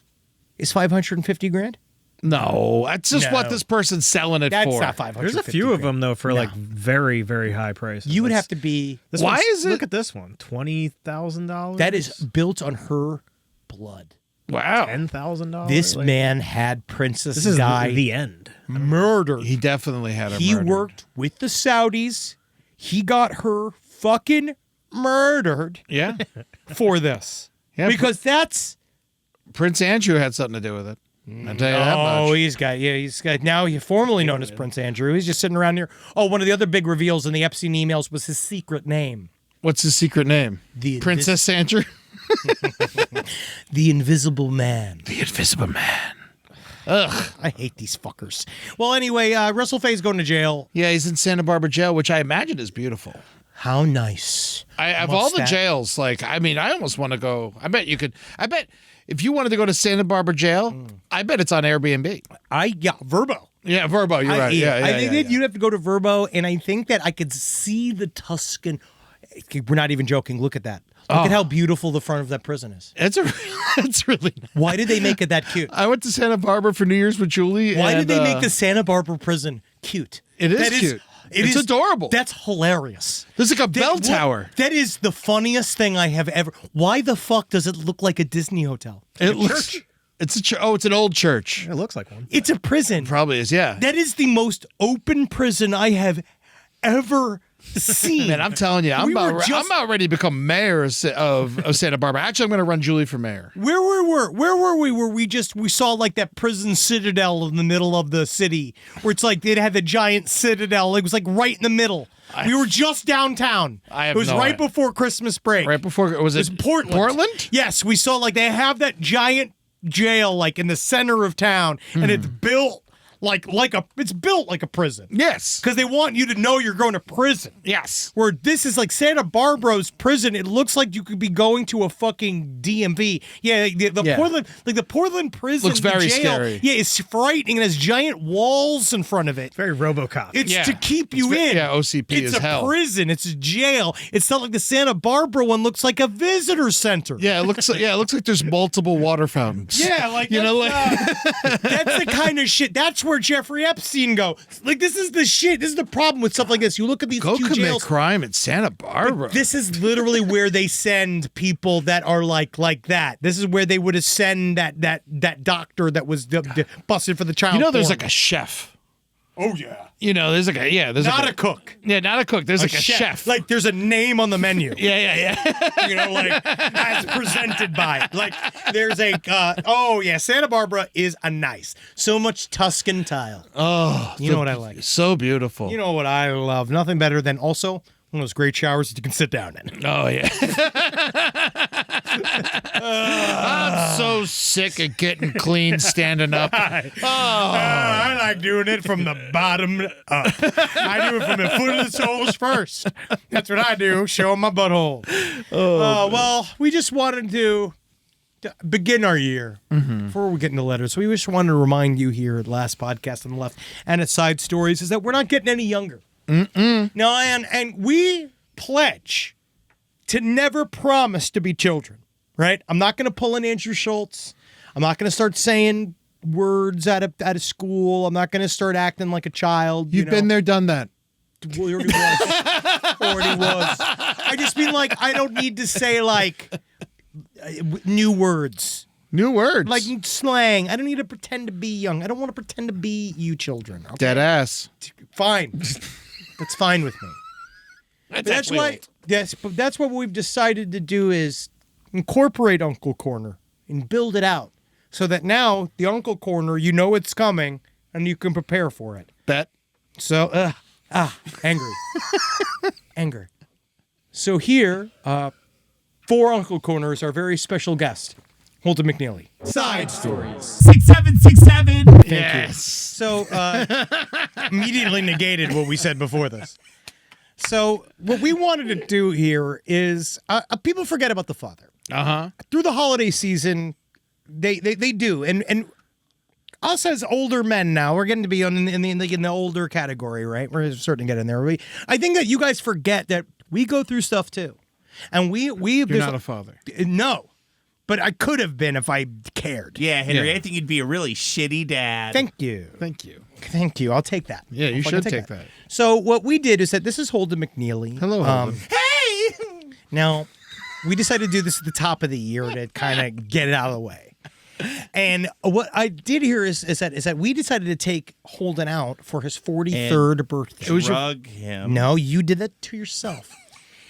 is 550 grand. No, that's just No. what this person's selling it That's for. not 550. There's a few of them though for No. like very, very high prices. You would That's- have to be. This Why one's- is it- Look at this one, $20,000. That is built on her blood. Wow. $10,000. This man had Princess This is Di the end. murdered. He definitely had a He murdered. worked with the Saudis. He got her fucking murdered Yeah. for this. Yeah, Because that's. Prince Andrew had something to do with it. I'll tell you that Oh, much. he's got now he's formerly known as Prince Andrew. He's just sitting around here. Oh, one of the other big reveals in the Epstein emails was his secret name. What's his secret name? The Princess Andrew? The Invisible Man. The Invisible Man. Ugh, I hate these fuckers. Well, anyway, Russell Faye's going to jail. Yeah, he's in Santa Barbara jail, which I imagine is beautiful. How nice. Of all the that- jails, I almost want to go. I bet if you wanted to go to Santa Barbara jail, I bet it's on Airbnb. Verbo. Yeah, Verbo, you're right. Yeah, I think that you'd have to go to Verbo, and I think that I could see the Tuscan. We're not even joking. Look at that. Look at how beautiful the front of that prison is. It's really nice. Why did they make it that cute? I went to Santa Barbara for New Year's with Julie. Why and, did they make the Santa Barbara prison cute? It is That cute. It It's is adorable. That's hilarious. There's like a bell What- tower. That is the funniest thing I have ever. Why the fuck does it look like a Disney hotel? It looks. It's a church. Oh, it's an old church. It looks like one. It's a prison. Probably is. Yeah. That is the most open prison I have ever scene. Man, I'm telling you, I'm We were about just- ready to become mayor of Santa Barbara. Actually, I'm going to run Julie for mayor. Where were we? Where we saw like that prison citadel in the middle of the city, where it's like it had the giant citadel. It was like right in the middle. We were just downtown. I have It was no right idea. before Christmas break. Right before it was Portland. Portland? Yes, we saw like they have that giant jail like in the center of town, and it's built it's built like a prison. Yes. Because they want you to know you're going to prison. Yes. Where this is like Santa Barbara's prison. It looks like you could be going to a fucking DMV. Yeah, the Portland prison. Looks very jail, scary. Yeah, it's frightening. It has giant walls in front of it. Very RoboCop. It's Yeah. to keep you in. Yeah, OCP it's is hell. It's a prison. It's a jail. It's not like the Santa Barbara one looks like a visitor center. Yeah, it looks like there's multiple water fountains. Yeah, like You know, that's the kind of shit. That's where Jeffrey Epstein go. Like this is the shit. This is the problem with stuff like this. You look at these go two commit jails. crime in Santa Barbara. This is literally where they send people that are like that. This is where they would have sent that doctor that was busted for the child. There's porn. like a chef. Oh yeah. There's like there's Not like a cook. Yeah, not a cook. There's like a chef. Like there's a name on the menu. Yeah. Like as presented by. Like there's a Santa Barbara is a nice. So much Tuscan tile. Oh, You know what I like. So beautiful. You know what I love? Nothing better than also one of those great showers that you can sit down in. Oh yeah. I'm so sick of getting clean standing up. I like doing it from the bottom up. I do it from the foot of the soles first. That's what I do. Show my butthole. Well, we just wanted to begin our year before we get into letters. So we just wanted to remind you here at last podcast on the left and at Side Stories is that we're not getting any younger. No, and we pledge to never promise to be children, right? I'm not going to pull an Andrew Schultz. I'm not going to start saying words out of school. I'm not going to start acting like a child. You've been there, done that. Well, he already was. Already was. I just mean like I don't need to say like new words. New words. Like slang. I don't need to pretend to be young. I don't want to pretend to be you children. Okay? Dead ass. Fine. That's fine with me. That's what we've decided to do is incorporate Uncle Corner and build it out so that now the Uncle Corner, you know it's coming and you can prepare for it. Bet. So, angry. Anger. So here, for Uncle Corners, our very special guest, Holden McNeely. Side Stories. 6767. Yes. So, immediately negated what we said before this. So, what we wanted to do here is, people forget about the father. Through the holiday season, they do, and us as older men now, we're getting to be in the older category, right? We're starting to get in there. I think that you guys forget that we go through stuff too, and You're not a father. No, but I could have been if I cared. Yeah, Henry, Yeah. I think you'd be a really shitty dad. Thank you. Thank you. I'll take that. Yeah, you I'll fucking should take that. So what we did is that this is Holden McNeely. Hello, Holden. Hey! Now, we decided to do this at the top of the year to kind of get it out of the way. And what I did here is that we decided to take Holden out for his 43rd birthday. It was your- Drug him. No, you did that to yourself.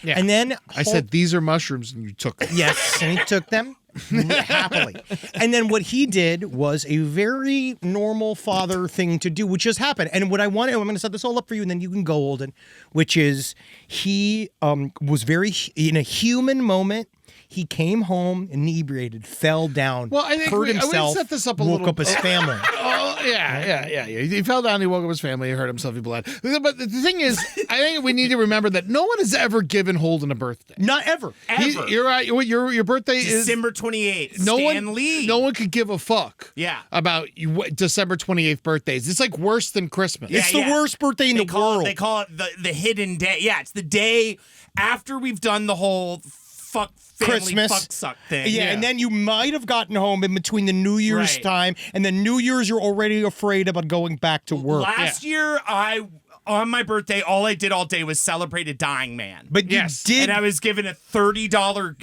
Yeah. And then I said, these are mushrooms, and you took them. yes, and he took them happily. And then what he did was a very normal father thing to do, which just happened. And what I'm going to set this all up for you, and then you can go, Holden, which is he was very, in a human moment, he came home inebriated, fell down, Well, I think hurt we himself, set this up a woke little- up his family. Oh, yeah. He fell down, he woke up his family, he hurt himself, he bled. But the thing is, I think we need to remember that no one has ever given Holden a birthday. Not ever. Ever. You're right. Your birthday is December 28th. no Stan one. Lee. No one could give a fuck. Yeah. About December 28th birthdays. It's like worse than Christmas. Yeah, It's the worst birthday in the world. They call it the hidden day. Yeah, it's the day after we've done the whole fuck family Christmas. fuck suck thing. Yeah, and then you might have gotten home in between the New Year's Right. time and then New Year's. You're already afraid about going back to work. Last year, on my birthday, all I did all day was celebrate a dying man. But Yes. you did. And I was given a $30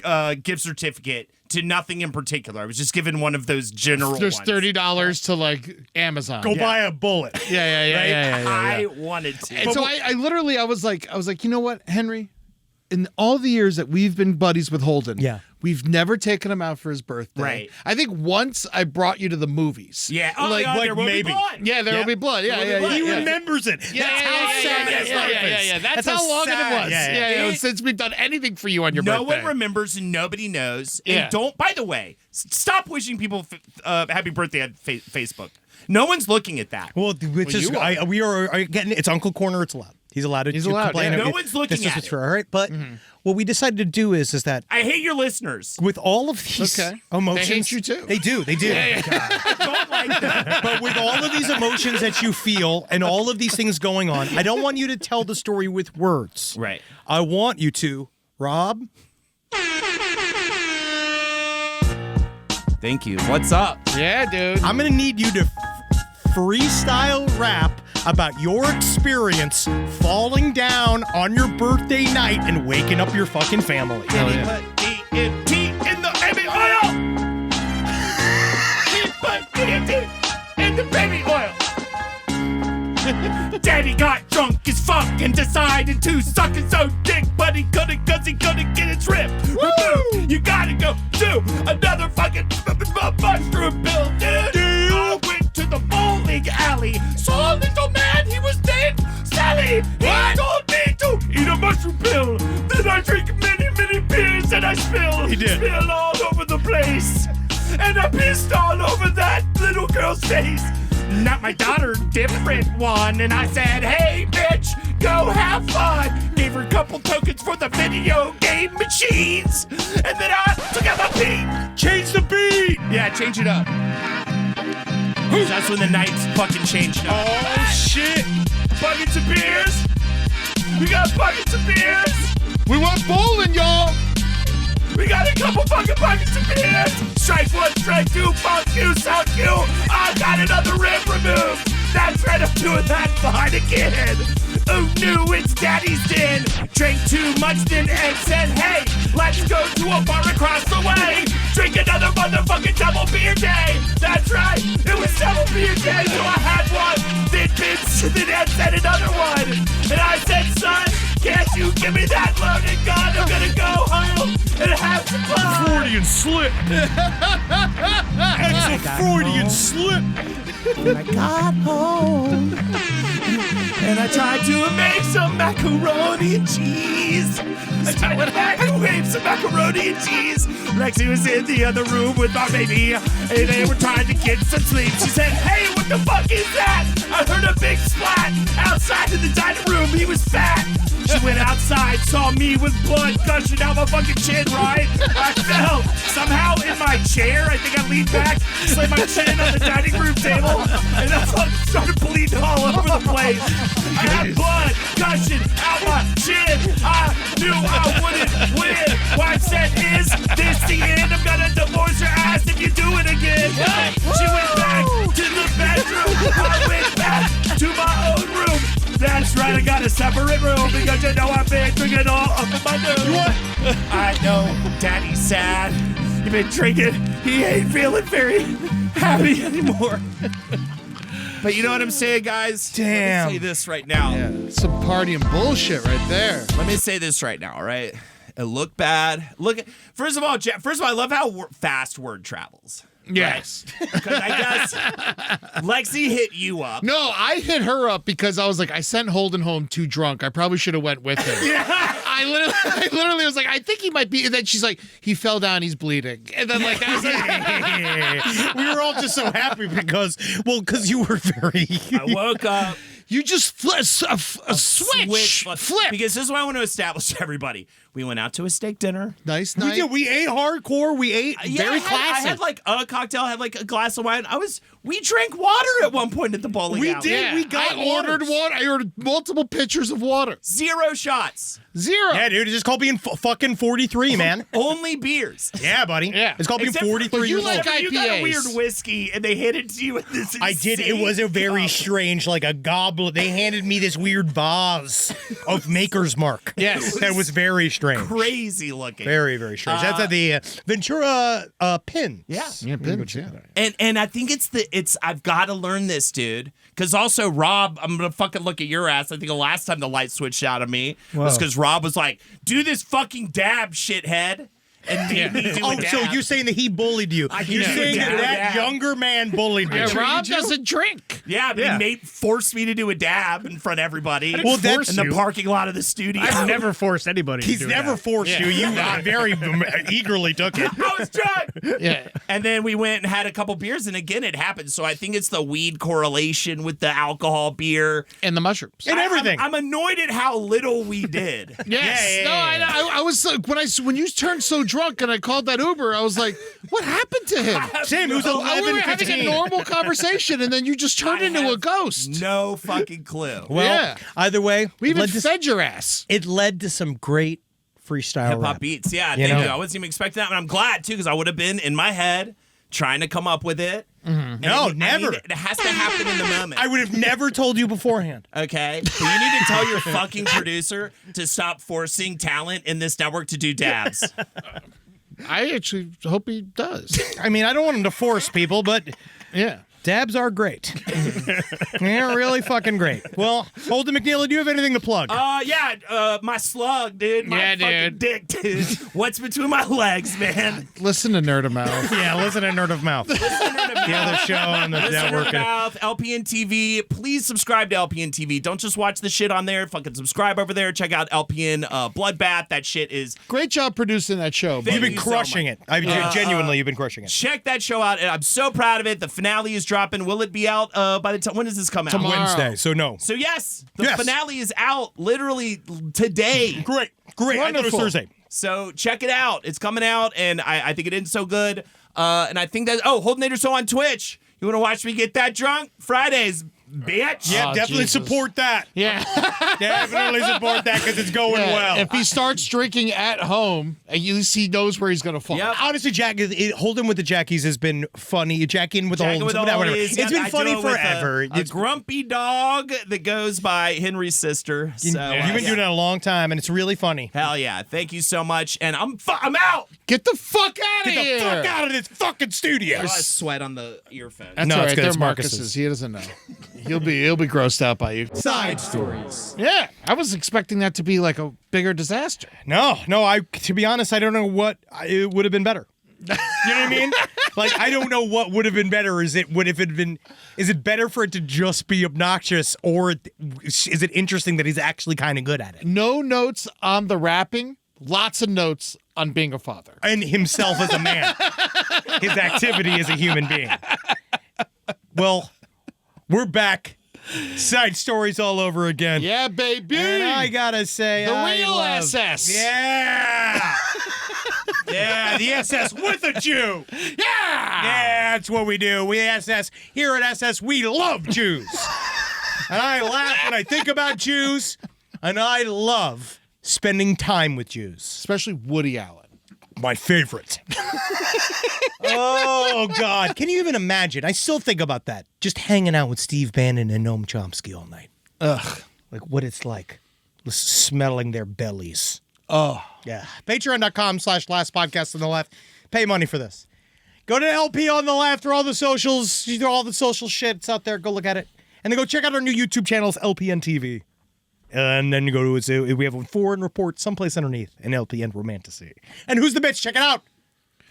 gift certificate to nothing in particular. I was just given one of those general There's ones. $30 to like Amazon. Go buy a bullet. Yeah. I wanted to. And so I literally, I was like, you know what, Henry? In all the years that we've been buddies with Holden, we've never taken him out for his birthday. Right. I think once I brought you to the movies. Yeah. Oh, Like- yeah, like there will maybe. be blood. Yeah, there will be blood. Yeah. He remembers it. That's how sad his life is. That's how long it sad. was. Yeah. Since we've done anything for you on your No birthday. one remembers and nobody knows. Yeah. And don't, by the way, stop wishing people happy birthday on Facebook. No one's looking at that. Well, which is we are getting it's Uncle Corner. It's allowed. He's allowed to complain. No one's looking This at is it. true, all right? But what we decided to do is that I hate your listeners. With all of these emotions, They hate you too. They do. I don't like that. But with all of these emotions that you feel and all of these things going on, I don't want you to tell the story with words. Right. I want you to, Rob. Thank you. What's up? Yeah, dude. I'm gonna need you to freestyle rap about your experience falling down on your birthday night and waking up your fucking family. Put DMT in the baby oil. He put DMT in the baby oil. Daddy got drunk as fuck and decided to suck his own dick, but he couldn't cause he couldn't get it ripped. Woo! You gotta go do another fucking mushroom pill, dude. I went to the bowling alley, saw a little man, he was named Sally. He told me to eat a mushroom pill. Then I drink many beers and I spill. He did. Spill all over the place. And I pissed all over that little girl's face. Not my daughter, different one. And I said, hey, bitch, go have fun. Gave her a couple tokens for the video game machines. And then I took out my beat. Change the beat! Yeah, change it up. That's when the nights fucking changed up. Oh, shit! Buckets of beers. We got buckets of beers. We went bowling, y'all. We got a couple fucking buckets of beers. Strike one, strike two, fuck you, suck you. I got another rib removed. That's right, I'm doing that fine again. Oh no, it's Daddy's den. Drank too much then and said, hey, let's go to a bar across the way. Drink another motherfucking double beer day. That's right, it was double beer day, so I had one. Then Vince, then Ed said another one. And I said, son, can't you give me that loaded gun? I'm gonna go home and have some fun. Freudian slip. It's a Freudian slip. I got home and I tried to make some macaroni and cheese. I tried to microwave some macaroni and cheese. Lexi was in the other room with my baby, and they were trying to get some sleep. She said, hey, what the fuck is that? I heard a big splat outside of the dining room. He was fat. She went outside, saw me with blood gushing out my fucking chin, right? I fell somehow in my chair. I think I leaned back, slammed my chin on the dining room table, and I fucking started bleeding all over the place. I had blood gushing out my chin. I knew I wouldn't win. Wife said, is this the end? I'm gonna divorce your ass if you do it again. She went back to the bedroom. I went back to my own room. That's right, I got a separate room because you know I've been drinking all up in my nose. I know, Daddy's sad. You've been drinking. He ain't feeling very happy anymore. But you know what I'm saying, guys? Damn. Let me say this right now. Some partying bullshit right there. Let me say this right now, all right? It looked bad. First of all, I love how fast word travels. Yes. Because I guess Lexi hit you up. No, I hit her up because I was like, I sent Holden home too drunk. I probably should have went with him. I literally was like, I think he might be. And then she's like, he fell down, he's bleeding. And then like, I was like, we were all just so happy because you were very. I woke up. You just switch. Flip. Because this is what I want to establish to everybody. We went out to a steak dinner. Nice We night. did. We ate hardcore. We ate very classy. I had like a cocktail. I had like a glass of wine. We drank water at one point at the bowling We alley. did. We got I ordered water. I ordered multiple pitchers of water. 0 shots. 0. Yeah, dude. It's just called being fucking 43, man. Only beers. Yeah, buddy. Yeah. It's called being Except for- 43 but you years like old. You got a IPAs. weird whiskey and they hit it to you with this I did. It insane was a very cup. strange, like a goblet they handed me this weird vase of Maker's Mark. Yes. That was very strange. Crazy looking. Very, very strange. That's at the Ventura pins. Yeah. Yeah, pins, yeah. And I think it's I've got to learn this, dude. Because also, Rob, I'm going to fucking look at your ass. I think the last time the light switched out of me was because Rob was like, do this fucking dab, shithead. And made me do a dab. So you're saying that he bullied you. You're saying that younger man bullied you. Yeah, Rob doesn't drink. Yeah, but he forced me to do a dab in front of everybody. Well, that's in the parking lot of the studio. I've never forced anybody. He's to do never that. forced you. You very eagerly took it. I was drunk. Yeah. And then we went and had a couple beers, and again, it happened. So I think it's the weed correlation with the alcohol, beer, And the mushrooms. And everything. I'm annoyed at how little we did. Yes. Yeah. I was when you turned so drunk and I called that Uber, I was like, what happened to him? Sam, it was We were having a 11:15. normal conversation, and then you just turned into a ghost. No fucking clue. Well, Yeah. either way, We even led to- fed your ass. it led to some great freestyle Hip hop rap. beats. Yeah, You thank know? you. I wasn't even expecting that, and I'm glad too, because I would have been in my head trying to come up with it. And No, I need never. it has to happen in the moment. I would have never told you beforehand. Okay, but you need to tell your fucking producer to stop forcing talent in this network to do dabs. I actually hope he does. I mean, I don't want him to force people, but Yeah. dabs are great. They're really fucking great. Well, Holden McNeil, do you have anything to plug? My slug, dude. My Yeah, fucking dick, dude. What's between my legs, man? Listen to Nerd of Mouth. Yeah, listen to Nerd of Mouth. The other show on the network. Mouth, LPN TV. Please subscribe to LPN TV. Don't just watch the shit on there. Fucking subscribe over there. Check out LPN Bloodbath. That shit is. Great job producing that show. Thank You've been you so crushing much. it. Genuinely, you've been crushing it. Check that show out. And I'm so proud of it. The finale is dropping. Will it be out by the time? When does this come out? Tomorrow. Wednesday, so no. So yes, the Yes. finale is out literally today. Great. I thought it was Wonderful. Thursday. So check it out. It's coming out, and I think it ends so good. And I think that Holdenator Show on Twitch. You want to watch me get that drunk? Fridays, bitch. Yeah, Oh, definitely Jesus. support that. Yeah. Definitely support that because it's going Yeah, well. If he starts drinking at home, at least he knows where he's going to fall. Yep. Honestly, Holden with the Jackies has been funny. Jackie with the Jacking Holdens, with the whatever. oldies. It's Yeah, been I funny do it with forever. A grumpy dog that goes by Henry's sister. So You've been doing it a long time, and it's really funny. Hell yeah! Thank you so much, and I'm out. Get the fuck out of Get here. the fuck out of this fucking studio. I sweat on the earphone. That's No, all it's right. good. They're It's Marcus's. Marcus's. He doesn't know. He'll be grossed out by you. Side stories. Yeah, I was expecting that to be like a bigger disaster. No. To be honest, I don't know what it would have been better. You know what I mean? Like, I don't know what would have been better. Is it better for it to just be obnoxious, or is it interesting that he's actually kind of good at it? No notes on the rapping. Lots of notes on being a father. And himself as a man. His activity as a human being. Well, we're back. Side stories all over again. Yeah, baby. And I gotta say, the I real love- SS. Yeah. Yeah, the SS with a Jew. Yeah, that's what we do. We SS here at SS. We love Jews, and I laugh when I think about Jews, and I love spending time with Jews. Especially Woody Allen. My favorite. Oh God, can you even imagine? I still think about that. Just hanging out with Steve Bannon and Noam Chomsky all night. Ugh, like what it's like, smelling their bellies. Oh yeah. Patreon.com/last podcast on the left. Pay money for this. Go to LP on the left or all the socials. All the social shit's out there. Go look at it, and then go check out our new YouTube channels, LPN TV. And then you go to we have a foreign report someplace underneath, and LPN Romanticy. And who's the bitch? Check it out.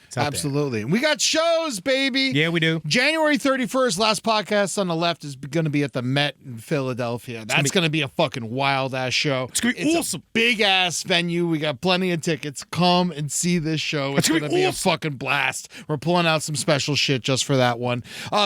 It's out there. Absolutely. We got shows, baby. Yeah, we do. January 31st, last podcast on the left is going to be at the Met in Philadelphia. That's going to be a fucking wild ass show. It's gonna be awesome. A big ass venue. We got plenty of tickets. Come and see this show. It's gonna going be to be a awesome. fucking blast. We're pulling out some special shit just for that one.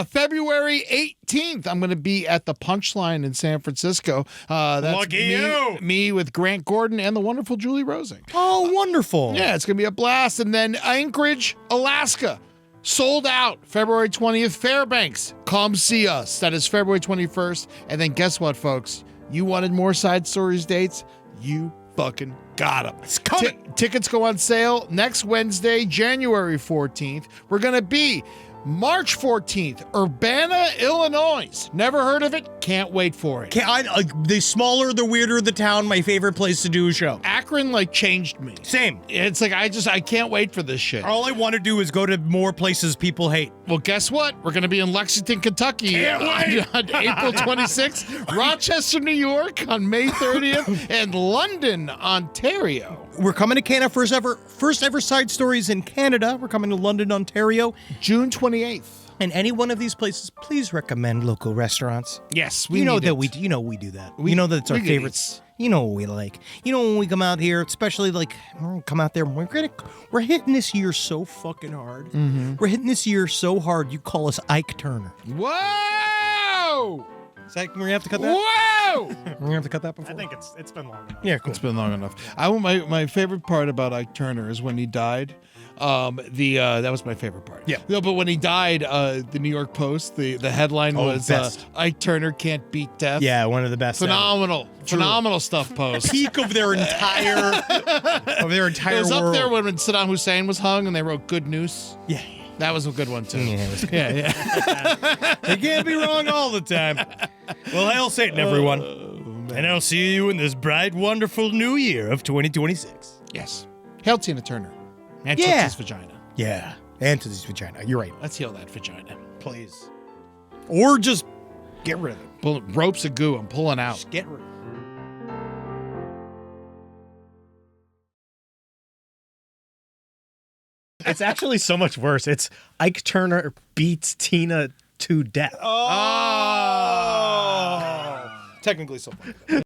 February 18th, I'm going to be at the Punchline in San Francisco. That's Lucky you. me with Grant Gordon and the wonderful Julie Rosing. Oh, wonderful. Yeah, it's going to be a blast. And then Anchorage, Alaska, sold out February 20th. Fairbanks, come see us. That is February 21st. And then guess what, folks? You wanted more Side Stories dates? You fucking got them. It's coming. Tickets go on sale next Wednesday, January 14th. We're going to be March 14th, Urbana, Illinois. Never heard of it? Can't wait for it. The smaller, the weirder the town, my favorite place to do a show. Akron, like, changed me. Same. It's like, I can't wait for this shit. All I want to do is go to more places people hate. Well, guess what? We're going to be in Lexington, Kentucky on April 26th, Rochester, New York on May 30th, and London, Ontario. We're coming to Canada, first ever Side Stories in Canada. We're coming to London, Ontario, June 28th. And any one of these places, please recommend local restaurants. Yes, we do that. We do that. You know that it's our favorites. You know what we like. You know when we come out here, especially like when we come out there, we're hitting this year so fucking hard. Mm-hmm. We're hitting this year so hard. You call us Ike Turner. Whoa! Is that we're gonna have to cut that? Whoa! We're gonna have to cut that before. I think it's been long enough. Yeah, cool. It's been long enough. My favorite part about Ike Turner is when he died. That was my favorite part. Yeah. No, but when he died, the New York Post, the headline was best. Ike Turner can't beat death. Yeah, one of the best. Phenomenal stuff. Post Peak of their entire It was world. up there when Saddam Hussein was hung, and they wrote "Good News." Yeah. That was a good one too. Yeah, it was good. Yeah. They can't be wrong all the time. Well, hail Satan, everyone. And I'll see you in this bright, wonderful new year of 2026. Yes. Hail Tina Turner. And Yeah. Tootsie's vagina. Yeah. And to this vagina. You're right. Let's heal that vagina. Please. Or just get rid of it. Pull ropes of goo. I'm pulling out. Just get rid of it. It's actually so much worse. It's Ike Turner beats Tina to death. Oh. Technically so far.